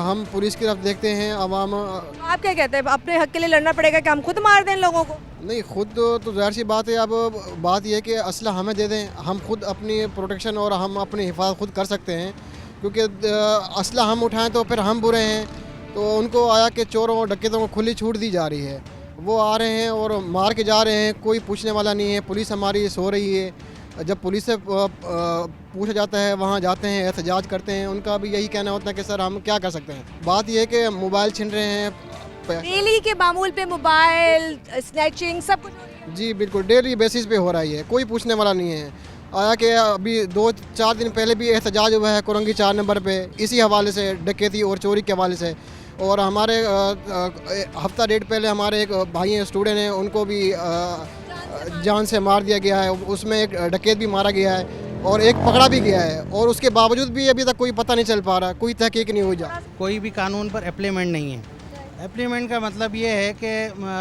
हम पुलिस की तरफ देखते हैं आवाम। आप क्या कहते हैं अपने हक़ के लिए लड़ना पड़ेगा कि हम खुद मार दें लोगों को? नहीं, खुद तो ज़ाहिर सी बात है। अब बात यह है कि असला हमें दे दें, हम खुद अपनी प्रोटेक्शन और हम अपनी हिफाजत खुद कर सकते हैं, क्योंकि असला हम उठाएं तो फिर हम बुरे हैं। तो उनको आया कि चोरों और डकैतों को खुली छूट दी जा रही है, वो आ रहे हैं और मार के जा रहे हैं, कोई पूछने वाला नहीं है। पुलिस हमारी सो रही है, जब पुलिस से पूछा जाता है वहाँ जाते हैं, एहतजाज करते हैं, उनका भी यही कहना होता है कि सर हम क्या कर सकते हैं। बात यह है कि मोबाइल छीन रहे हैं, डेली के मामूल पे मोबाइल स्नैचिंग सब कुछ हो रही है। जी बिल्कुल डेली बेसिस पे हो रही है, कोई पूछने वाला नहीं है। आया कि अभी 2-4 दिन पहले भी एहतजाज हुआ है कुरंगी 4 नंबर पे इसी हवाले से, डकैती और चोरी के हवाले से। और हमारे हफ्ता डेढ़ पहले हमारे एक भाई हैं, स्टूडेंट हैं, उनको भी जान से मार दिया गया है। उसमें एक डकैत भी मारा गया है और एक पकड़ा भी गया है, और उसके बावजूद भी अभी तक कोई पता नहीं चल पा रहा, कोई तहकीक नहीं हुई। कोई भी कानून पर एप्लीमेंट नहीं है। एप्लीमेंट का मतलब ये है कि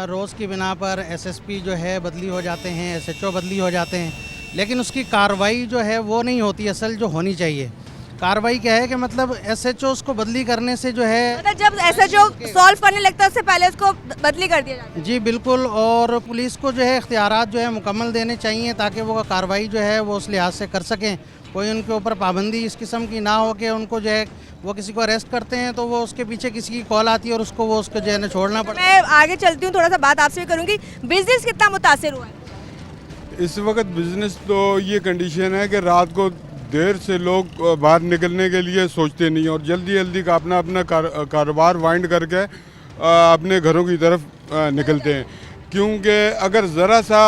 रोज़ की बिना पर एसएसपी जो है बदली हो जाते हैं, एसएचओ बदली हो जाते हैं, लेकिन उसकी कार्रवाई जो है वो नहीं होती असल जो होनी चाहिए। कार्रवाई क्या है कि मतलब एसएचओ उसको बदली करने से जो है, मतलब जब एसएचओ सॉल्व करने लगता है उससे पहले उसको बदली कर दिया जाता है। जी बिल्कुल, और पुलिस को जो है इख्तियारात जो है मुकम्मल देने चाहिए ताकि वो कार्रवाई जो है वो उस लिहाज से कर सकें। कोई उनके ऊपर पाबंदी इस किस्म की ना हो कि उनको जो है वो किसी को अरेस्ट करते हैं तो वो उसके पीछे किसी की कॉल आती है और उसको वो उसको जो है ना छोड़ना पड़ता है। मैं आगे चलती हूँ, थोड़ा सा बात आपसे भी करूँगी। बिजनेस कितना मुतासिर हुआ है इस वक्त? बिज़नेस तो ये कंडीशन है कि रात को देर से लोग बाहर निकलने के लिए सोचते नहीं और जल्दी जल्दी का अपना अपना कारोबार वाइंड करके अपने घरों की तरफ निकलते हैं, क्योंकि अगर ज़रा सा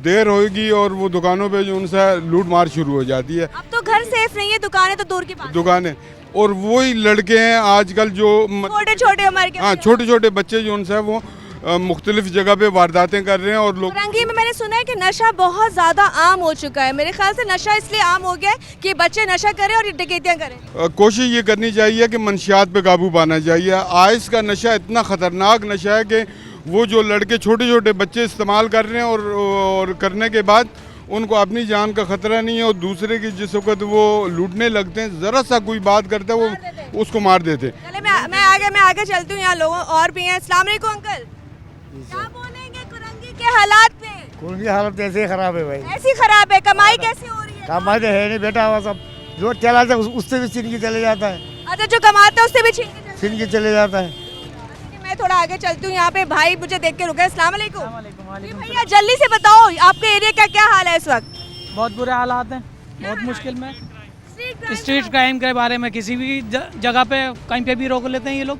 देर होगी और वो दुकानों पे जो उनसे लूट मार शुरू हो जाती है। अब तो घर सेफ नहीं है, दुकानें तो दूर की बात है। दुकानें और वही लड़के हैं आजकल जो छोटे छोटे हमारे हाँ छोटे छोटे बच्चे जो उनसे वो मुख्तलिफ जगह पे वारदातें कर रहे हैं और लोग कुरंगी में मैंने सुना है कि नशा बहुत ज़्यादा आम हो चुका है। मेरे ख्याल से नशा इसलिए आम हो गया है कि बच्चे नशा करें और डकैतियाँ करें। कोशिश ये करनी चाहिए कि मंशियात पे काबू पाना चाहिए। आइस का नशा इतना ख़तरनाक नशा है कि वो जो लड़के छोटे छोटे बच्चे इस्तेमाल कर रहे हैं और करने के बाद उनको अपनी जान का ख़तरा नहीं है और दूसरे की जिस वक्त वो लूटने लगते हैं, ज़रा सा कोई बात करता है वो उसको मार देते। चले मैं आगे चलती हूँ। यहाँ लोगों और भी हैं। अस्सलाम वालेकुम अंकल, क्या बोलेंगे कुरंगी के हालात पे? कुरंगी हालत ऐसे ही ख़राब है भाई, ऐसी खराब है। कमाई कैसी हो रही है? कमाई तो है नहीं बेटा, वो सब जो चला जाता है उससे भी छीन के चले जाता है, अच्छा, जो कमाते हैं उससे भी छीन के चले जाता है। मैं थोड़ा आगे चलती हूँ। यहाँ पे भाई मुझे देख के रुके। अस्सलाम वालेकुम। जी भैया, जल्दी से बताओ आपके एरिया का क्या हाल है इस वक्त? बहुत बुरे हालात हैं, बहुत मुश्किल में। स्ट्रीट क्राइम के बारे में किसी भी जगह पे कहीं पे भी रोक लेते हैं ये लोग,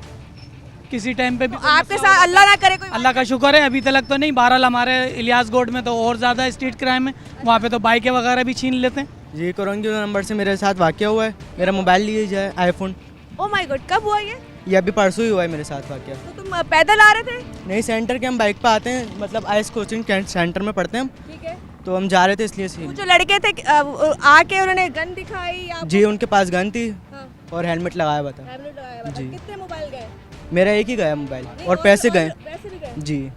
किसी टाइम पे भी। आपके साथ अल्लाह ना करे कोई। अल्लाह का शुक्र है अभी तक तो नहीं। बहरहाल हमारे इलियास गोड में तो और ज़्यादा स्ट्रीट क्राइम है, वहाँ पे तो बाइकें वगैरह भी छीन लेते हैं। जी, कुरंगी नंबर से मेरे साथ वाक़या हुआ है। मेरा मोबाइल लिए जाए, आईफोन। ओह माय गॉड, कब हुआ ये? ये अभी परसों ही हुआ है मेरे साथ वाक़या। तो तुम पैदल आ रहे थे? नहीं, सेंटर के हम बाइक पे आते हैं, मतलब आइस कोचिंग सेंटर में पढ़ते हैं हम। ठीक है। तो हम जा रहे थे इसलिए वो जो लड़के थे आके उन्होंने गन दिखाई या? जी, उनके पास गन थी हाँ। और हेलमेट लगाया हुआ था। हेलमेट लगाया हुआ था। जी। कितने मोबाइल गए? मेरा एक ही गया मोबाइल और पैसे गए। पैसे भी गए? जी।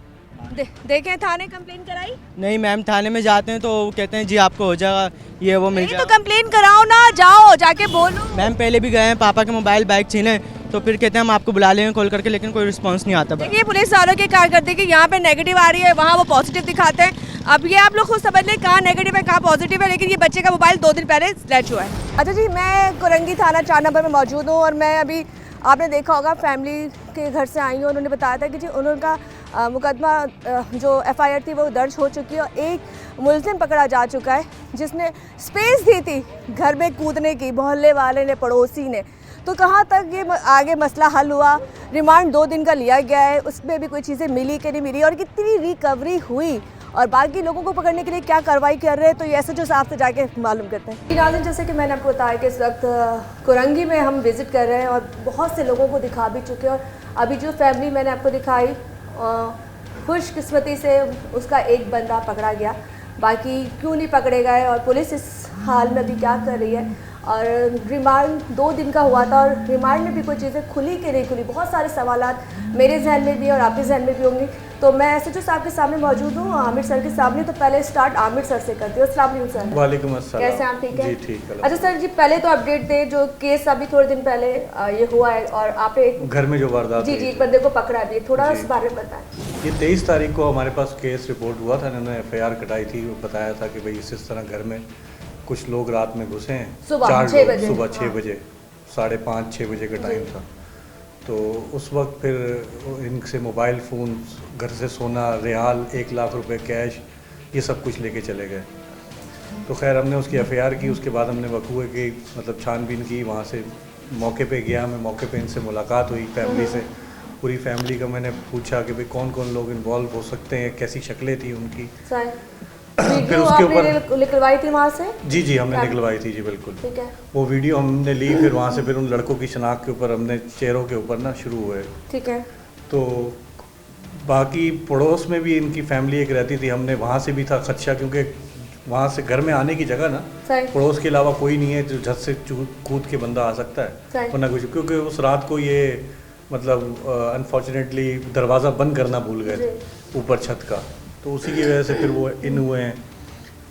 देखें, थाने कंप्लेन कराई? नहीं मैम, थाने में जाते हैं तो वो कहते हैं जी आपको हो जाएगा, ये वो मिल जाएगा। तो कंप्लेन कराओ ना, जाओ जाके बोलो। मैम पहले भी गए हैं, पापा के मोबाइल बाइक छीने तो फिर कहते हैं हम आपको बुला लेंगे कॉल करके, लेकिन कोई रिस्पांस नहीं आता। देखिए, पुलिस वालों की कारकर्दगी यहाँ पे नेगेटिव आ रही है, वहाँ वो पॉजिटिव दिखाते हैं। अब ये आप लोग खुद समझ लें कहाँ नेगेटिव है कहाँ पॉजिटिव है, लेकिन ये बच्चे का मोबाइल 2 दिन पहले स्नैच हुआ है। अच्छा जी, मैं कुरंगी थाना 4 नंबर में मौजूद हूँ और मैं अभी, आपने देखा होगा, फैमिली के घर से आई हूँ। उन्होंने बताया था कि जी उनका मुकदमा जो FIR थी वो दर्ज हो चुकी है और एक मुलजिम पकड़ा जा चुका है जिसने स्पेस दी थी घर में कूदने की, मोहल्ले वाले ने, पड़ोसी ने। तो कहाँ तक ये आगे मसला हल हुआ? रिमांड 2 दिन का लिया गया है, उसमें भी कोई चीज़ें मिली कि नहीं मिली और कितनी रिकवरी हुई और बाकी लोगों को पकड़ने के लिए क्या कार्रवाई कर रहे हैं, तो ये SHO साहब से जाके मालूम करते हैं। नाज़रीन, जैसे कि मैंने आपको बताया कि इस वक्त कुरंगी में हम विज़िट कर रहे हैं और बहुत से लोगों को दिखा भी चुके हैं और अभी जो फैमिली मैंने आपको दिखाई, खुशकिस्मती से उसका एक बंदा पकड़ा गया, बाकी क्यों नहीं पकड़े गए और पुलिस इस हाल में अभी क्या कर रही है। और रिमांड 2 दिन का हुआ था और रिमांड में भी कोई चीज़ें खुली कि नहीं खुली, बहुत सारे सवालात मेरे जहन में भी और आपके जहन में भी होंगे। तो मैं SHO साहब के सामने मौजूद हूँ, आमिर सर के सामने। तो पहले स्टार्ट आमिर सर से करती हूँ। अस्सलाम वालेकुम सर। वालेकुम अस्सलाम। कैसे हैं आप? ठीक है जी, ठीक है। अच्छा सर जी, पहले तो अपडेट दें, जो केस अभी थोड़े दिन पहले ये हुआ है और आप एक घर में जो वारदात जी एक बंदे को पकड़ा भी, थोड़ा उस बारे में बताएं। ये 23 तारीख को हमारे पास केस रिपोर्ट हुआ था, इन्होंने FIR कटाई थी। वो बताया था कि भाई इस तरह घर में कुछ लोग रात में घुसे हैं, सुबह 6 बजे, बजे, 5:30-6 बजे का टाइम था। तो उस वक्त फिर इनसे मोबाइल फ़ोन, घर से सोना, रियाल, 1 लाख रुपए कैश, ये सब कुछ लेके चले गए। तो खैर हमने उसकी FIR की, उसके बाद हमने वकूए की मतलब छानबीन की। वहाँ से मौके पे गया मैं, मौके पे इनसे मुलाकात हुई फैमिली से, पूरी फैमिली का मैंने पूछा कि भाई कौन कौन लोग इन्वॉल्व हो सकते हैं, कैसी शक्लें थी उनकी। फिर उसके ऊपर निकलवाई थी वहाँ से? जी हमने निकलवाई थी जी, बिल्कुल। ठीक है। वो वीडियो हमने ली, फिर वहाँ से फिर उन लड़कों की शनाख्त के ऊपर हमने चेहरों के ऊपर ना शुरू हुए। ठीक है। तो बाकी पड़ोस में भी इनकी फैमिली एक रहती थी, हमने वहाँ से भी था खदशा, क्योंकि वहाँ से घर में आने की जगह ना पड़ोस के अलावा कोई नहीं है जो झट से कूद के बंदा आ सकता है, वरना कुछ। क्योंकि उस रात को ये मतलब अनफॉर्चुनेटली दरवाज़ा बंद करना भूल गए थे ऊपर छत का, तो उसी की वजह से फिर वो इन हुए हैं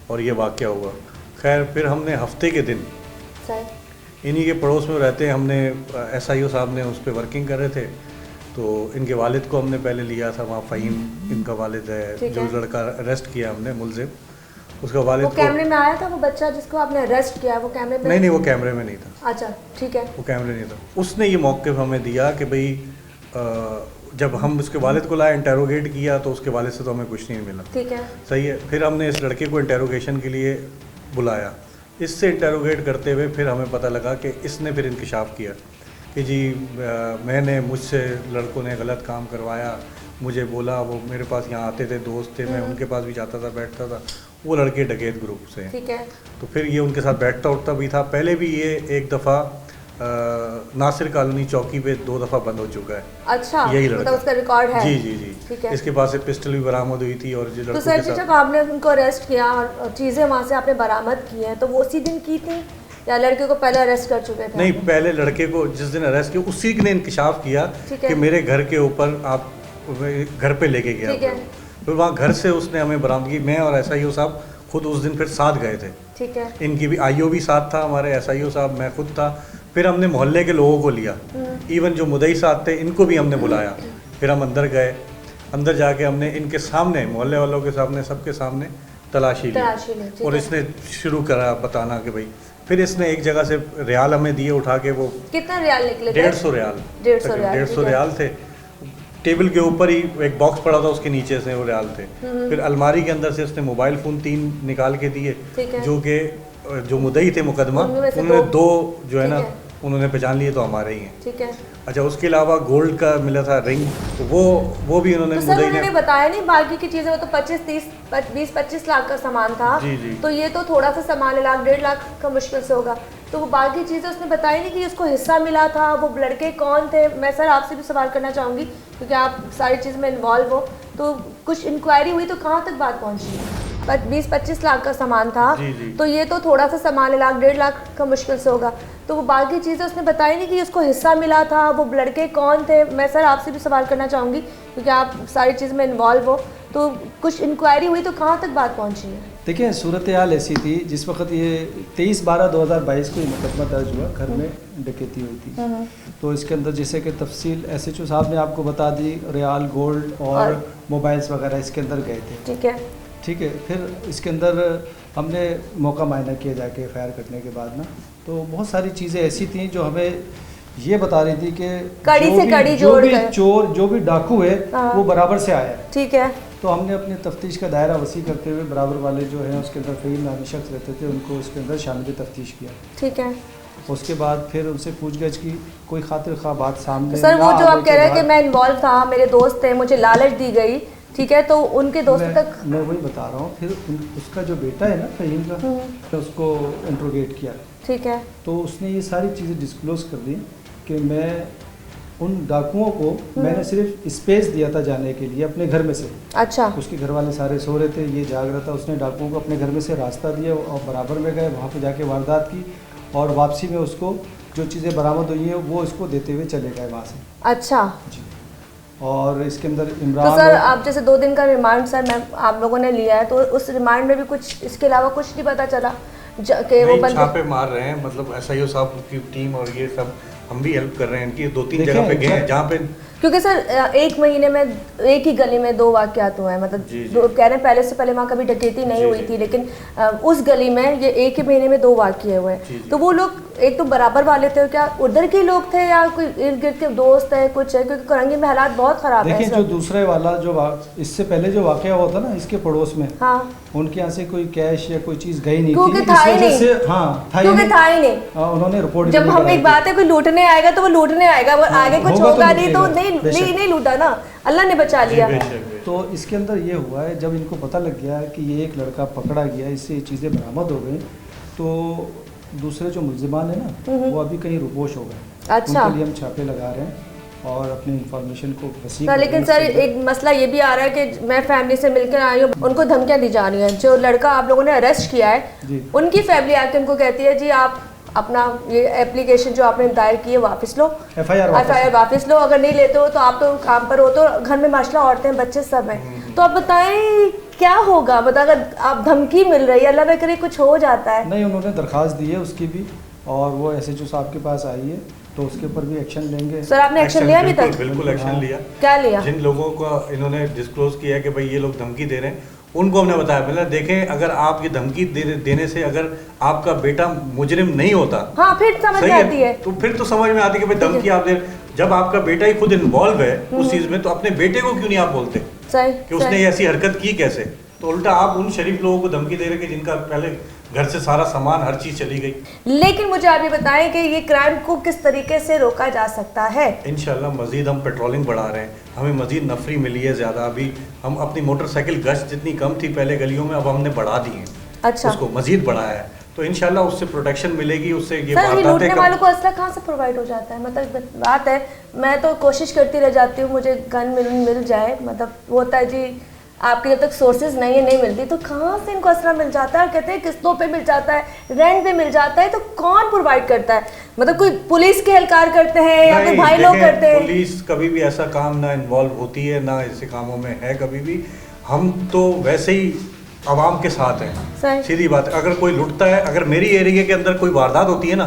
और ये वाक़या हुआ। खैर फिर हमने हफ्ते के दिन इन्हीं के पड़ोस में रहते हैं, हमने SIO साहब ने उस पर वर्किंग कर रहे थे, तो इनके वालिद को हमने पहले लिया था वहाँ। फ़हीम इनका वालिद है, जो लड़का अरेस्ट किया हमने, मुलजिम, उसका वालिद वो कैमरे में आया था, वो बच्चा जिसको आपने अरेस्ट किया, वो कैमरे में? नहीं, वो कैमरे में नहीं था। अच्छा, ठीक है। वो कैमरे नहीं था। उसने ये मौक़िफ़ हमें दिया कि भाई जब हम उसके वालिद को लाए, इंटेरोगेट किया, तो उसके वालिद से तो हमें कुछ नहीं मिला। ठीक है, सही है। फिर हमने इस लड़के को इंटेरोगेशन के लिए बुलाया। इससे इंटेरोगेट करते हुए फिर हमें पता लगा कि इसने फिर इंकशाफ किया कि जी मैंने, मुझसे लड़कों ने गलत काम करवाया, मुझे बोला, वो मेरे पास यहाँ आते थे, दोस्त थे, मैं उनके पास भी जाता था, बैठता था, वो लड़के डकैत ग्रुप से हैं। ठीक है। तो फिर ये उनके साथ बैठता उठता भी था। पहले भी ये एक दफ़ा नासिर कॉलोनी चौकी पे 2 दफ़ा बंद हो चुका है। अच्छा, यही लड़का, मतलब उसका रिकॉर्ड है। जी जी जी, ठीक है। इसके पास से पिस्टल भी बरामद हुई थी और तो सर जब आपने उनको अरेस्ट किया और चीज़ें वहाँ से आपने बरामद की हैं, तो वो उसी दिन की थी या लड़के को पहले अरेस्ट कर चुके थे? नहीं, पहले लड़के को जिस दिन अरेस्ट किया उसी ने इंकशाफ किया कि मेरे घर के ऊपर आप घर पे लेके गया। फिर वहाँ घर से उसने हमें बरामदगी, मैं और SIO साहब खुद उस दिन फिर साथ गए थे। ठीक है। इनकी भी IO भी साथ था, हमारे SIO साहब, मैं खुद था। फिर हमने मोहल्ले के लोगों को लिया, इवन जो मुदई साथ थे इनको भी हमने बुलाया। फिर हम अंदर गए, अंदर जाके हमने इनके सामने, मोहल्ले वालों के सामने, सबके सामने तलाशी ली और इसने शुरू करा बताना कि भाई, फिर इसने एक जगह से रियाल हमें दिए उठा के। वो कितना रियाल निकले? 150 रियाल। 150 रियाल थे। टेबल के ऊपर ही एक बॉक्स पड़ा था, उसके नीचे से वो रियाल थे। फिर अलमारी के अंदर से उसने मोबाइल फ़ोन 3 निकाल के दिए, जो कि जो मुद्दई थे मुकदमा, उन्होंने 2 जो है ना उन्होंने पहचान लिए तो हमारे ही हैं। ठीक है। अच्छा, उसके अलावा गोल्ड का मिला था रिंग, तो वो भी उन्होंने तो सर उन्होंने बताया नहीं बाकी की चीज़ें? वो तो 20-25 लाख का सामान था। जी जी। तो ये तो थोड़ा सा सामान 1-1.5 लाख का मुश्किल से होगा। तो वो बाकी चीज़ें उसने बताई नहीं कि उसको हिस्सा मिला था, वो लड़के कौन थे? मैं सर आपसे भी सवाल करना चाहूँगी क्योंकि आप सारी चीज़ में इन्वॉल्व हो, तो कुछ इंक्वायरी हुई तो कहाँ तक बात पहुँची? 20-25 लाख का सामान था। जी जी। तो ये तो थोड़ा सा सामान 1-1.5 लाख का मुश्किल से होगा। तो वो बाकी चीज़ें उसने बताई नहीं कि उसको हिस्सा मिला था, वो लड़के कौन थे? मैं सर आपसे भी सवाल करना चाहूँगी क्योंकि आप सारी चीज़ में इन्वॉल्व हो, तो कुछ इंक्वायरी हुई तो कहाँ तक बात पहुँची है? देखिए, सूरत हाल ऐसी थी जिस वक्त ये 23/12/2022 को ये मुकदमा दर्ज हुआ, घर में डकैती हुई थी। तो इसके अंदर जैसे कि तफसील SHO साहब ने आपको बता दी, रियाल, गोल्ड और मोबाइल्स वगैरह इसके अंदर गए थे। ठीक है। ठीक है। फिर इसके अंदर हमने मौका मायना किया जाके FIR करने के बाद ना, तो बहुत सारी चीज़ें ऐसी थी जो हमें ये बता रही थी कि चोर जो भी डाकू है वो बराबर से आया है। ठीक है। तो हमने अपने तफ्तीश का दायरा वसी करते हुए बराबर वाले जो हैं उसके अंदर फ़हीम नामी शख्स रहते थे, उनको उसके अंदर शामिल तफ्तीश किया। ठीक है। उसके बाद फिर उनसे पूछगछ की, कोई खातिर खा बात सामने। सर वो जो आप कह रहे हैं कि मैं इन्वॉल्व था, मेरे दोस्त थे, मुझे लालच दी गई, ठीक है, तो उनके दोस्तों तक मैं वही बता रहा हूँ। फिर उसका जो बेटा है ना फ़हीम का, तो उसको इंट्रोगेट किया। ठीक है। तो उसने ये सारी चीज़ें डिस्क्लोज़ कर दी कि मैं उन डाकुओं को मैंने सिर्फ स्पेस दिया था जाने के लिए अपने घर में से। अच्छा। उसके घर वाले सारे सो रहे थे, ये जाग रहा था। उसने डाकुओं को अपने घर में से रास्ता दिया और बराबर में गए, वहाँ पे जाके वारदात की और वापसी में उसको जो चीज़ें बरामद हुई हैं वो इसको देते हुए चले गए वहाँ से। अच्छा जी। और इसके अंदर इमरान, तो सर आप जैसे 2 दिन का रिमांड सर मैं आप लोगों ने लिया है, तो उस रिमांड में भी कुछ इसके अलावा कुछ नहीं पता चला कि वो बंदे छापे मार रहे हैं, मतलब SIO साहब की टीम और ये सब हम भी हेल्प कर रहे हैं इनकी। 2-3 जगह पे गए हैं जहाँ पे, क्योंकि सर 1 महीने में एक ही गली में 2 वाक़यात हुए हैं, मतलब कह रहे हैं पहले से पहले वहाँ कभी डकैती नहीं हुई थी, लेकिन उस गली में ये 1 ही महीने में 2 वाक़ये हुए हैं। तो वो लोग एक तो बराबर वाले थे, क्या उधर के लोग थे या कोई इर्द गिर्द के दोस्त है कुछ है? क्योंकि करंगी में हालात बहुत ख़राब है। देखिए, जो दूसरे वाला जो इससे पहले जो वाक़या हुआ था ना इसके पड़ोस में, हाँ, उनके यहाँ से कोई कैश या कोई चीज़ गई नहीं क्योंकि थी, था ही नहीं। क्योंकि था ही नहीं। उन्होंने रिपोर्ट, जब हम एक बात है कोई लूटने आएगा तो वो लूटने आएगा, वो आगे कुछ होगा नहीं तो नहीं लूटा ना, अल्लाह ने बचा लिया। तो इसके अंदर ये हुआ है, जब इनको पता लग गया कि ये एक लड़का पकड़ा गया, इससे ये चीज़ें बरामद हो गई, तो दूसरे जो मुल्जिमान है ना वो अभी कहीं रुपोश हो गए। अच्छा। उनके लिए हम छापे लगा रहे हैं और अपनी इंफॉर्मेशन को वसी। लेकिन सर एक मसला ये भी आ रहा है कि मैं फैमिली से मिलकर आई हूँ, उनको धमकियाँ दी जा रही हैं। जो लड़का आप लोगों ने अरेस्ट किया है उनकी फैमिली आके उनको कहती है जी आप अपना ये एप्लीकेशन जो आपने दायर की है वापस लो, FIR वापस लो, अगर नहीं लेते हो तो आप तो काम पर हो, तो घर में माशाल्लाह औरतें बच्चे सब हैं, तो आप बताएं क्या होगा? बता, अगर आप धमकी मिल रही है, अल्लाह न करे कुछ हो जाता है। नहीं, उन्होंने दरख्वास्त दी है उसकी भी और वो SHO साहब के पास आई है, तो उसके ऊपर भी एक्शन लेंगे। सर आपने एक्शन लिया अभी तक? बिल्कुल एक्शन लिया। क्या लिया? जिन लोगों को इन्होंने डिस्क्लोज किया है कि भाई ये लोग धमकी दे रहे हैं, उनको हमने बताया पहले देखें, अगर आप ये धमकी देने से अगर आपका बेटा मुजरिम नहीं होता, हाँ, फिर समझ में आती है, तो फिर तो समझ में आती है कि भाई धमकी आप दे। जब आपका बेटा ही खुद इन्वॉल्व है उस चीज में, तो अपने बेटे को क्यों नहीं आप बोलते कि उसने ऐसी हरकत की कैसे? तो उल्टा आप उन शरीफ लोगों को धमकी दे रहे कि जिनका पहले घर से सारा सामान हर चीज चली गई। लेकिन मुझे आप ये बताएं कि ये क्राइम को किस तरीके से रोका जा सकता है? इंशाल्लाह मजीद हम पेट्रोलिंग बढ़ा रहे हैं, हमें मजीद नफरी मिली है ज़्यादा। अभी हम अपनी मोटरसाइकिल गश्त जितनी कम थी पहले गलियों में, अब हमने बढ़ा दी है। अच्छा। उसको मजीद बढ़ाया है, तो इंशाल्लाह उससे प्रोटेक्शन मिलेगी, उससे ये सर, ये लूटने वारदातें वालों को असला कहाँ से प्रोवाइड हो जाता है? मतलब बात है, मैं तो कोशिश करती रह जाती हूँ मुझे गन मिल जाए, मतलब वो होता है जी आपके जब तक सोर्सेज नहीं मिलती तो कहाँ से इनको असला मिल जाता है? और कहते हैं किस्तों पे मिल जाता है, रेंट पे मिल जाता है, तो कौन प्रोवाइड करता है? मतलब कोई पुलिस के एहलकार करते हैं या कोई भाई लोग करते हैं? पुलिस कभी भी ऐसा काम ना इन्वॉल्व होती है, ना ऐसे कामों में है कभी भी। हम तो वैसे ही आवाम के साथ हैं, सीधी बात। अगर कोई लुटता है, अगर मेरी एरिया के अंदर कोई वारदात होती है ना,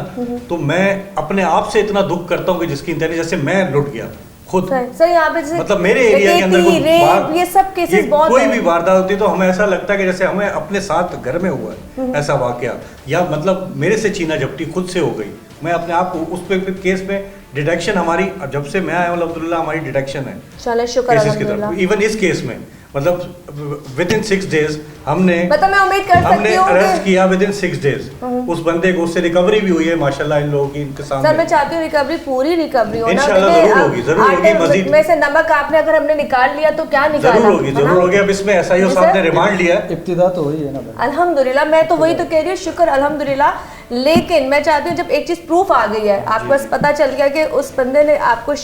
तो मैं अपने आप से इतना दुख करता हूँ कि जिसकी इंटेलिजेंस से मैं लुट गया खुद। सर यहाँ पे मतलब मेरे एरिया के अंदर ये सब केसेस बहुत कोई भी वारदात होती है तो हमें ऐसा लगता है कि जैसे हमें अपने साथ घर में हुआ है ऐसा वाकया, या मतलब मेरे से छीना झपटी खुद से हो गई। मैं अपने आप को उस पे केस में डिटेक्शन हमारी जब से मैं आया हूँ अल्हम्दुलिल्लाह हमारी डिटेक्शन है चले शुक्र अल्हम्दुलिल्लाह। इवन इस केस में मतलब विद इन 6 days हमने मैं उम्मीद कर सकती हूँ अरेस्ट किया विद इन 6 days उस बंदे को, उससे रिकवरी भी हुई है माशाल्लाह इन लोगों की इनके सामने। सर मैं चाहती हूँ रिकवरी पूरी रिकवरी हो ना, इंशाल्लाह जरूर होगी मजीद में से नमक आपने अगर हमने निकाल लिया तो क्या निकाला? जरूर होगी। अब इसमें एसआईओ साहब ने रिमांड लिया, इब्तिदा तो हुई है ना अल्हम्दुलिल्लाह। मैं तो वही तो कह रही हूँ, शुक्र अल्हम्दुलिल्लाह। लेकिन मैं चाहती हूँ जब एक चीज प्रूफ आ गई है, आपको पता चल गया कि उस बंदे ने आपको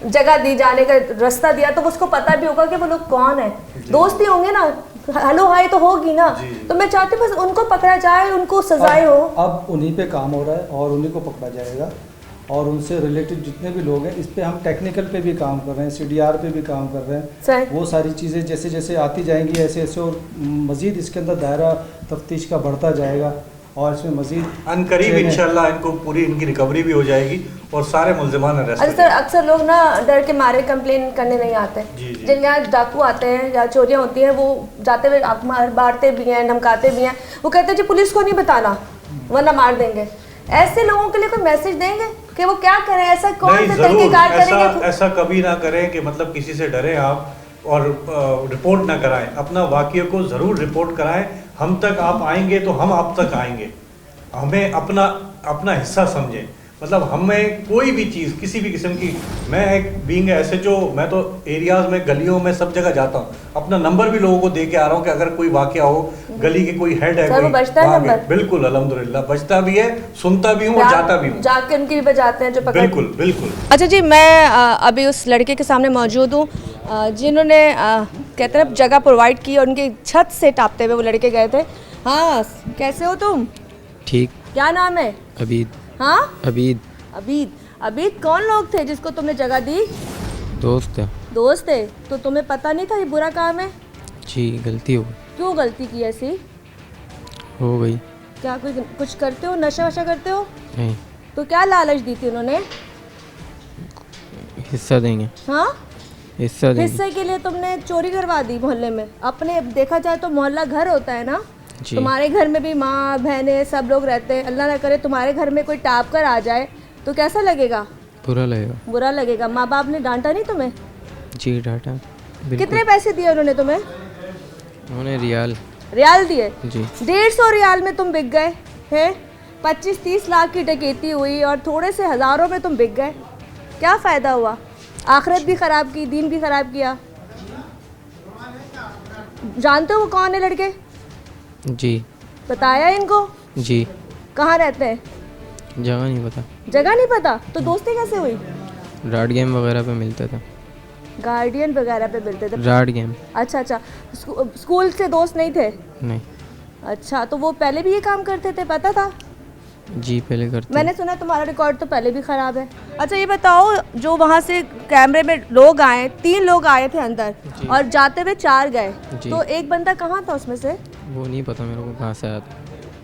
जगह दी, जाने का रास्ता दिया, तो उसको पता भी होगा कि वो लोग कौन है, दोस्ती होंगे ना, हेलो हाय तो होगी ना। तो मैं चाहती हूँ बस उनको पकड़ा जाए, उनको सजाएं हो। अब उन्हीं पे काम हो रहा है और उन्हीं को पकड़ा जाएगा, और उनसे रिलेटेड जितने भी लोग हैं इस पे हम टेक्निकल पे भी काम कर रहे हैं, सीडीआर पे भी काम कर रहे हैं। वो सारी चीज़ें जैसे जैसे आती जाएंगी ऐसे ऐसे, और मज़ीद इसके अंदर दायरा तफ्तीश का बढ़ता जाएगा, और इसमें मज़ीद अनकरीब इंशाल्लाह इनको पूरी इनकी रिकवरी भी हो जाएगी और सारे मुल्ज़िमान अरेस्ट। अच्छा सर, अक्सर लोग ना डर के मारे कंप्लेन करने नहीं आते, जिन यहाँ डाकू आते हैं या चोरियाँ होती हैं, वो जाते हुए मारते भी हैं, धमकाते भी हैं, वो कहते हैं जी पुलिस को नहीं बताना वरना मार देंगे। ऐसे लोगों के लिए कोई मैसेज देंगे कि वो क्या करें? ऐसा कौन से तरीकेकार करेंगे? ऐसा कभी ना करें कि मतलब किसी से डरे आप और रिपोर्ट ना कराएं, अपना वाक़या को ज़रूर रिपोर्ट कराएं। हम तक आप आएंगे तो हम आप तक आएंगे, हमें अपना हिस्सा समझें। मतलब हमें कोई भी चीज़ किसी भी किस्म की, मैं एक बीइंग एसएचओ, मैं तो एरियाज़ में गलियों में सब जगह जाता हूँ, अपना नंबर भी लोगों को दे के आ रहा हूँ कि अगर कोई वाकया हो, गली के कोई हेड है, कोई बचता है नंबर? बिल्कुल अल्हम्दुलिल्लाह बचता भी है, सुनता भी हूँ और जाता भी हूँ, जाके उनकी भी बजाते हैं जो पकड़। बिल्कुल बिल्कुल। अच्छा जी, मैं अभी उस लड़के के सामने मौजूद हूँ जिन्होंने कहते हैं जगह प्रोवाइड की और उनकी छत से टापते हुए वो लड़के गए थे। हाँ, कैसे हो तुम? ठीक। क्या नाम है? अबीद। हाँ, अबीद। अबीद कौन लोग थे जिसको तुमने जगह दी? दोस्त है। दोस्त थे, तो तुम्हें पता नहीं था ये बुरा काम है? जी, गलती हो गई। क्यों गलती की ऐसी? हो गई। क्या कुछ करते हो, नशा वशा करते हो? नहीं। तो क्या लालच दी थी उन्होंने? हिस्सा देंगे। हाँ, हिस्सा देंगे। हिस्से के लिए तुमने चोरी करवा दी मोहल्ले में? अपने देखा जाए तो मोहल्ला घर होता है ना, तुम्हारे घर में भी माँ बहनें सब लोग रहते हैं, अल्लाह ना करे तुम्हारे घर में कोई टाप कर आ जाए तो कैसा लगेगा? बुरा लगेगा। बुरा लगेगा। माँ बाप ने डांटा नहीं तुम्हें? जी डांटा। कितने पैसे दिए उन्होंने तुम्हें? उन्होंने रियाल दिए जी। 150 रियाल में तुम बिक गए हैं? 25-30 लाख की डकैती हुई और थोड़े से हज़ारों में तुम बिक गए, क्या फ़ायदा हुआ? आखिरत भी ख़राब की, दीन भी ख़राब किया। जानते हो वो कौन है लड़के? जी। बताया इनको? जी। कहाँ रहते हैं? जगह नहीं पता। जगह नहीं पता? तो दोस्ती कैसे हुई? राड गेम वगैरह पे मिलते थे। गार्डियन वगैरह पे मिलते थे? Rod game. अच्छा, स्कूल से दोस्त नहीं थे? नहीं। अच्छा, तो वो पहले भी ये काम करते थे, पता था? जी पहले करते। मैंने सुना तुम्हारा रिकॉर्ड तो पहले भी ख़राब है। अच्छा ये बताओ, जो वहाँ से कैमरे में लोग आए, 3 लोग आए थे अंदर और जाते हुए 4 गए, तो एक बंदा कहाँ था उसमें से? वो नहीं पता मेरे को कहाँ से आया था।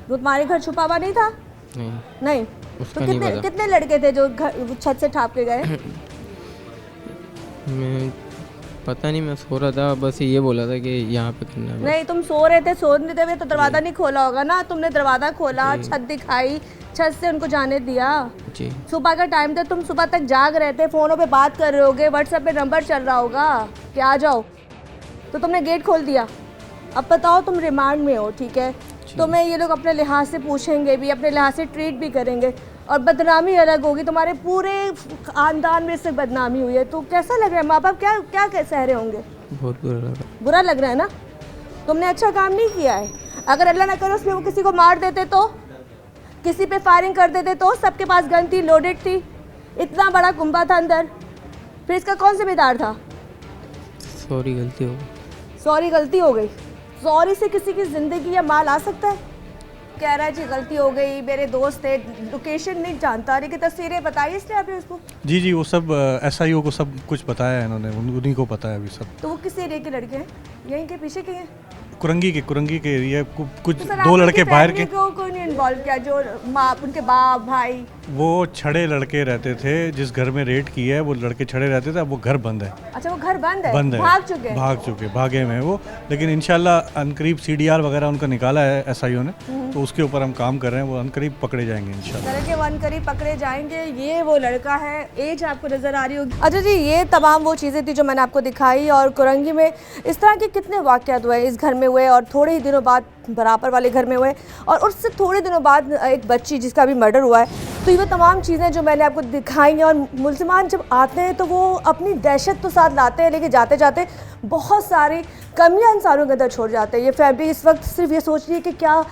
वो तुम्हारे घर छुपा हुआ नहीं था? नहीं। तो कितने लड़के थे जो छत से ठाप के गए? मैं पता नहीं, मैं सो रहा था, बस ये बोला था कि यहाँ पे करना है। नहीं, तुम सो रहे थे, सोने देते तो दरवाज़ा नहीं खोला होगा ना, तुमने दरवाज़ा खोला, छत दिखाई, छत से उनको जाने दिया जी। सुबह का टाइम था, तुम सुबह तक जाग रहे थे, फ़ोनों पे बात कर रहे होगे, व्हाट्सएप पे नंबर चल रहा होगा कि आ जाओ, तो तुमने गेट खोल दिया। अब बताओ, तुम रिमांड में हो, ठीक है, तुम्हें ये लोग अपने लिहाज से पूछेंगे भी, अपने लिहाज से ट्रीट भी करेंगे, और बदनामी अलग होगी, तुम्हारे पूरे ख़ानदान में से बदनामी हुई है, तो कैसा लग रहा है? माँ बाप क्या सह रहे होंगे? बहुत बुरा लगा। बुरा लग रहा है ना? तुमने अच्छा काम नहीं किया है। अगर अल्लाह ना करे उसमें वो किसी को मार देते तो किसी पे फायरिंग कर देते तो सबके पास गन थी, लोडेड थी, इतना बड़ा कुंभा था अंदर, फिर इसका कौन जिम्मेदार था? सॉरी गलती हो गई। सॉरी गलती हो गई। सॉरी से किसी की ज़िंदगी या माल आ सकता है? कह रहा है जी गलती हो गई, मेरे दोस्त थे, लोकेशन नहीं जानता, लेकिन तस्वीरें बताई इसने अभी उसको। जी वो सब SIO को सब कुछ बताया है इन्होंने, उन्हीं को पता है अभी सब। तो वो किस एरिया के लड़के हैं? यहीं के पीछे के हैं? कुरंगी के एरिया कुछ तो सर, 2 लड़के बाहर के को नहीं इन्वॉल्व किया? जो माँ, उनके बाप भाई, वो छड़े लड़के रहते थे, जिस घर में रेड की है वो लड़के छड़े रहते थे, अब वो घर बंद है। अच्छा वो घर बंद है? भाग चुके भागे में वो, लेकिन इंशाल्लाह अनकरीब CDR वगैरह उनका निकाला है SIO ने, तो उसके ऊपर हम काम कर रहे हैं, वो अनकरीब पकड़े जाएंगे इंशाल्लाह। वो अनकरीब पकड़े जाएंगे। ये वो लड़का है, एज आपको नजर आ रही होगी। अच्छा जी, ये तमाम वो चीज़ें थी जो मैंने आपको दिखाई। और कुरंगी में इस तरह के कितने वाक़यात हुए, इस घर में हुए और थोड़े ही दिनों बाद बराबर वाले घर में हुए, और उससे थोड़े दिनों बाद एक बच्ची जिसका भी मर्डर हुआ है। तो ये तमाम चीज़ें जो मैंने आपको दिखाई हैं, और मुल्ज़िमान जब आते हैं तो वो अपनी दहशत तो साथ लाते हैं, लेकिन जाते जाते बहुत सारी कमियां इंसानों के अंदर छोड़ जाते हैं। ये फैमिली इस वक्त सिर्फ ये सोच रही है कि क्या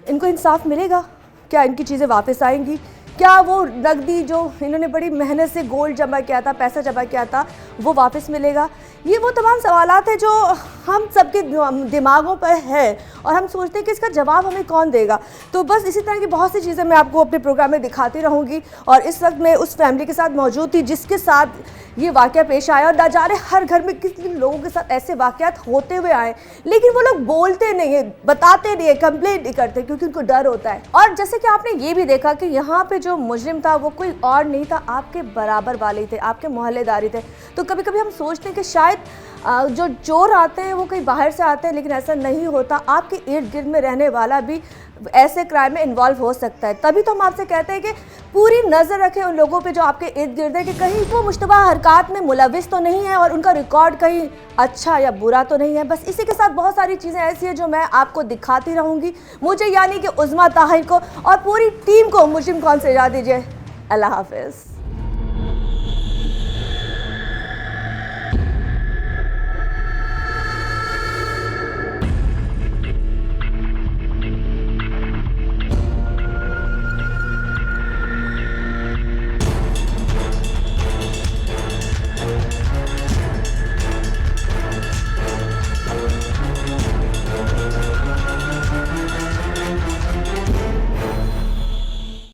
इनको इंसाफ मिलेगा, क्या इनकी चीज़ें वापस आएंगी, क्या वो नकदी जो इन्होंने बड़ी मेहनत से गोल्ड जमा किया था, पैसा जमा किया था, वो वापस मिलेगा। ये वो तमाम सवालात हैं जो हम सबके दिमागों पर है और हम सोचते हैं कि इसका जवाब हमें कौन देगा। तो बस इसी तरह की बहुत सी चीज़ें मैं आपको अपने प्रोग्राम में दिखाती रहूँगी। और इस वक्त मैं उस फैमिली के साथ मौजूद थी जिसके साथ ये वाक़या पेश आया, और ना जाने हर घर में किस लोगों के साथ ऐसे वाक़यात होते हुए आए, लेकिन वो लोग बोलते नहीं है, बताते नहीं है, कंप्लेंट नहीं करते, क्योंकि उनको डर होता है। और जैसे कि आपने ये भी देखा कि यहाँ पे जो मुजरिम था वो कोई और नहीं था, आपके बराबर वाले थे, आपके मोहल्लेदारी थे। तो कभी कभी हम सोचते हैं कि शायद जो चोर आते हैं वो कहीं बाहर से आते हैं, लेकिन ऐसा नहीं होता। आपके इर्द गिर्द में रहने वाला भी ऐसे क्राइम में इन्वॉल्व हो सकता है। तभी तो हम आपसे कहते हैं कि पूरी नज़र रखें उन लोगों पे जो आपके इर्द गिर्द है, कि कहीं वो मुश्तबा हरकत में मुलविस तो नहीं है और उनका रिकॉर्ड कहीं अच्छा या बुरा तो नहीं है। बस इसी के साथ बहुत सारी चीज़ें ऐसी हैं जो मैं आपको दिखाती रहूँगी। मुझे यानी कि उज़मा ताहिर को और पूरी टीम को मुजरिम कौन से इजाज़त दीजिए। अल्लाह हाफिज़।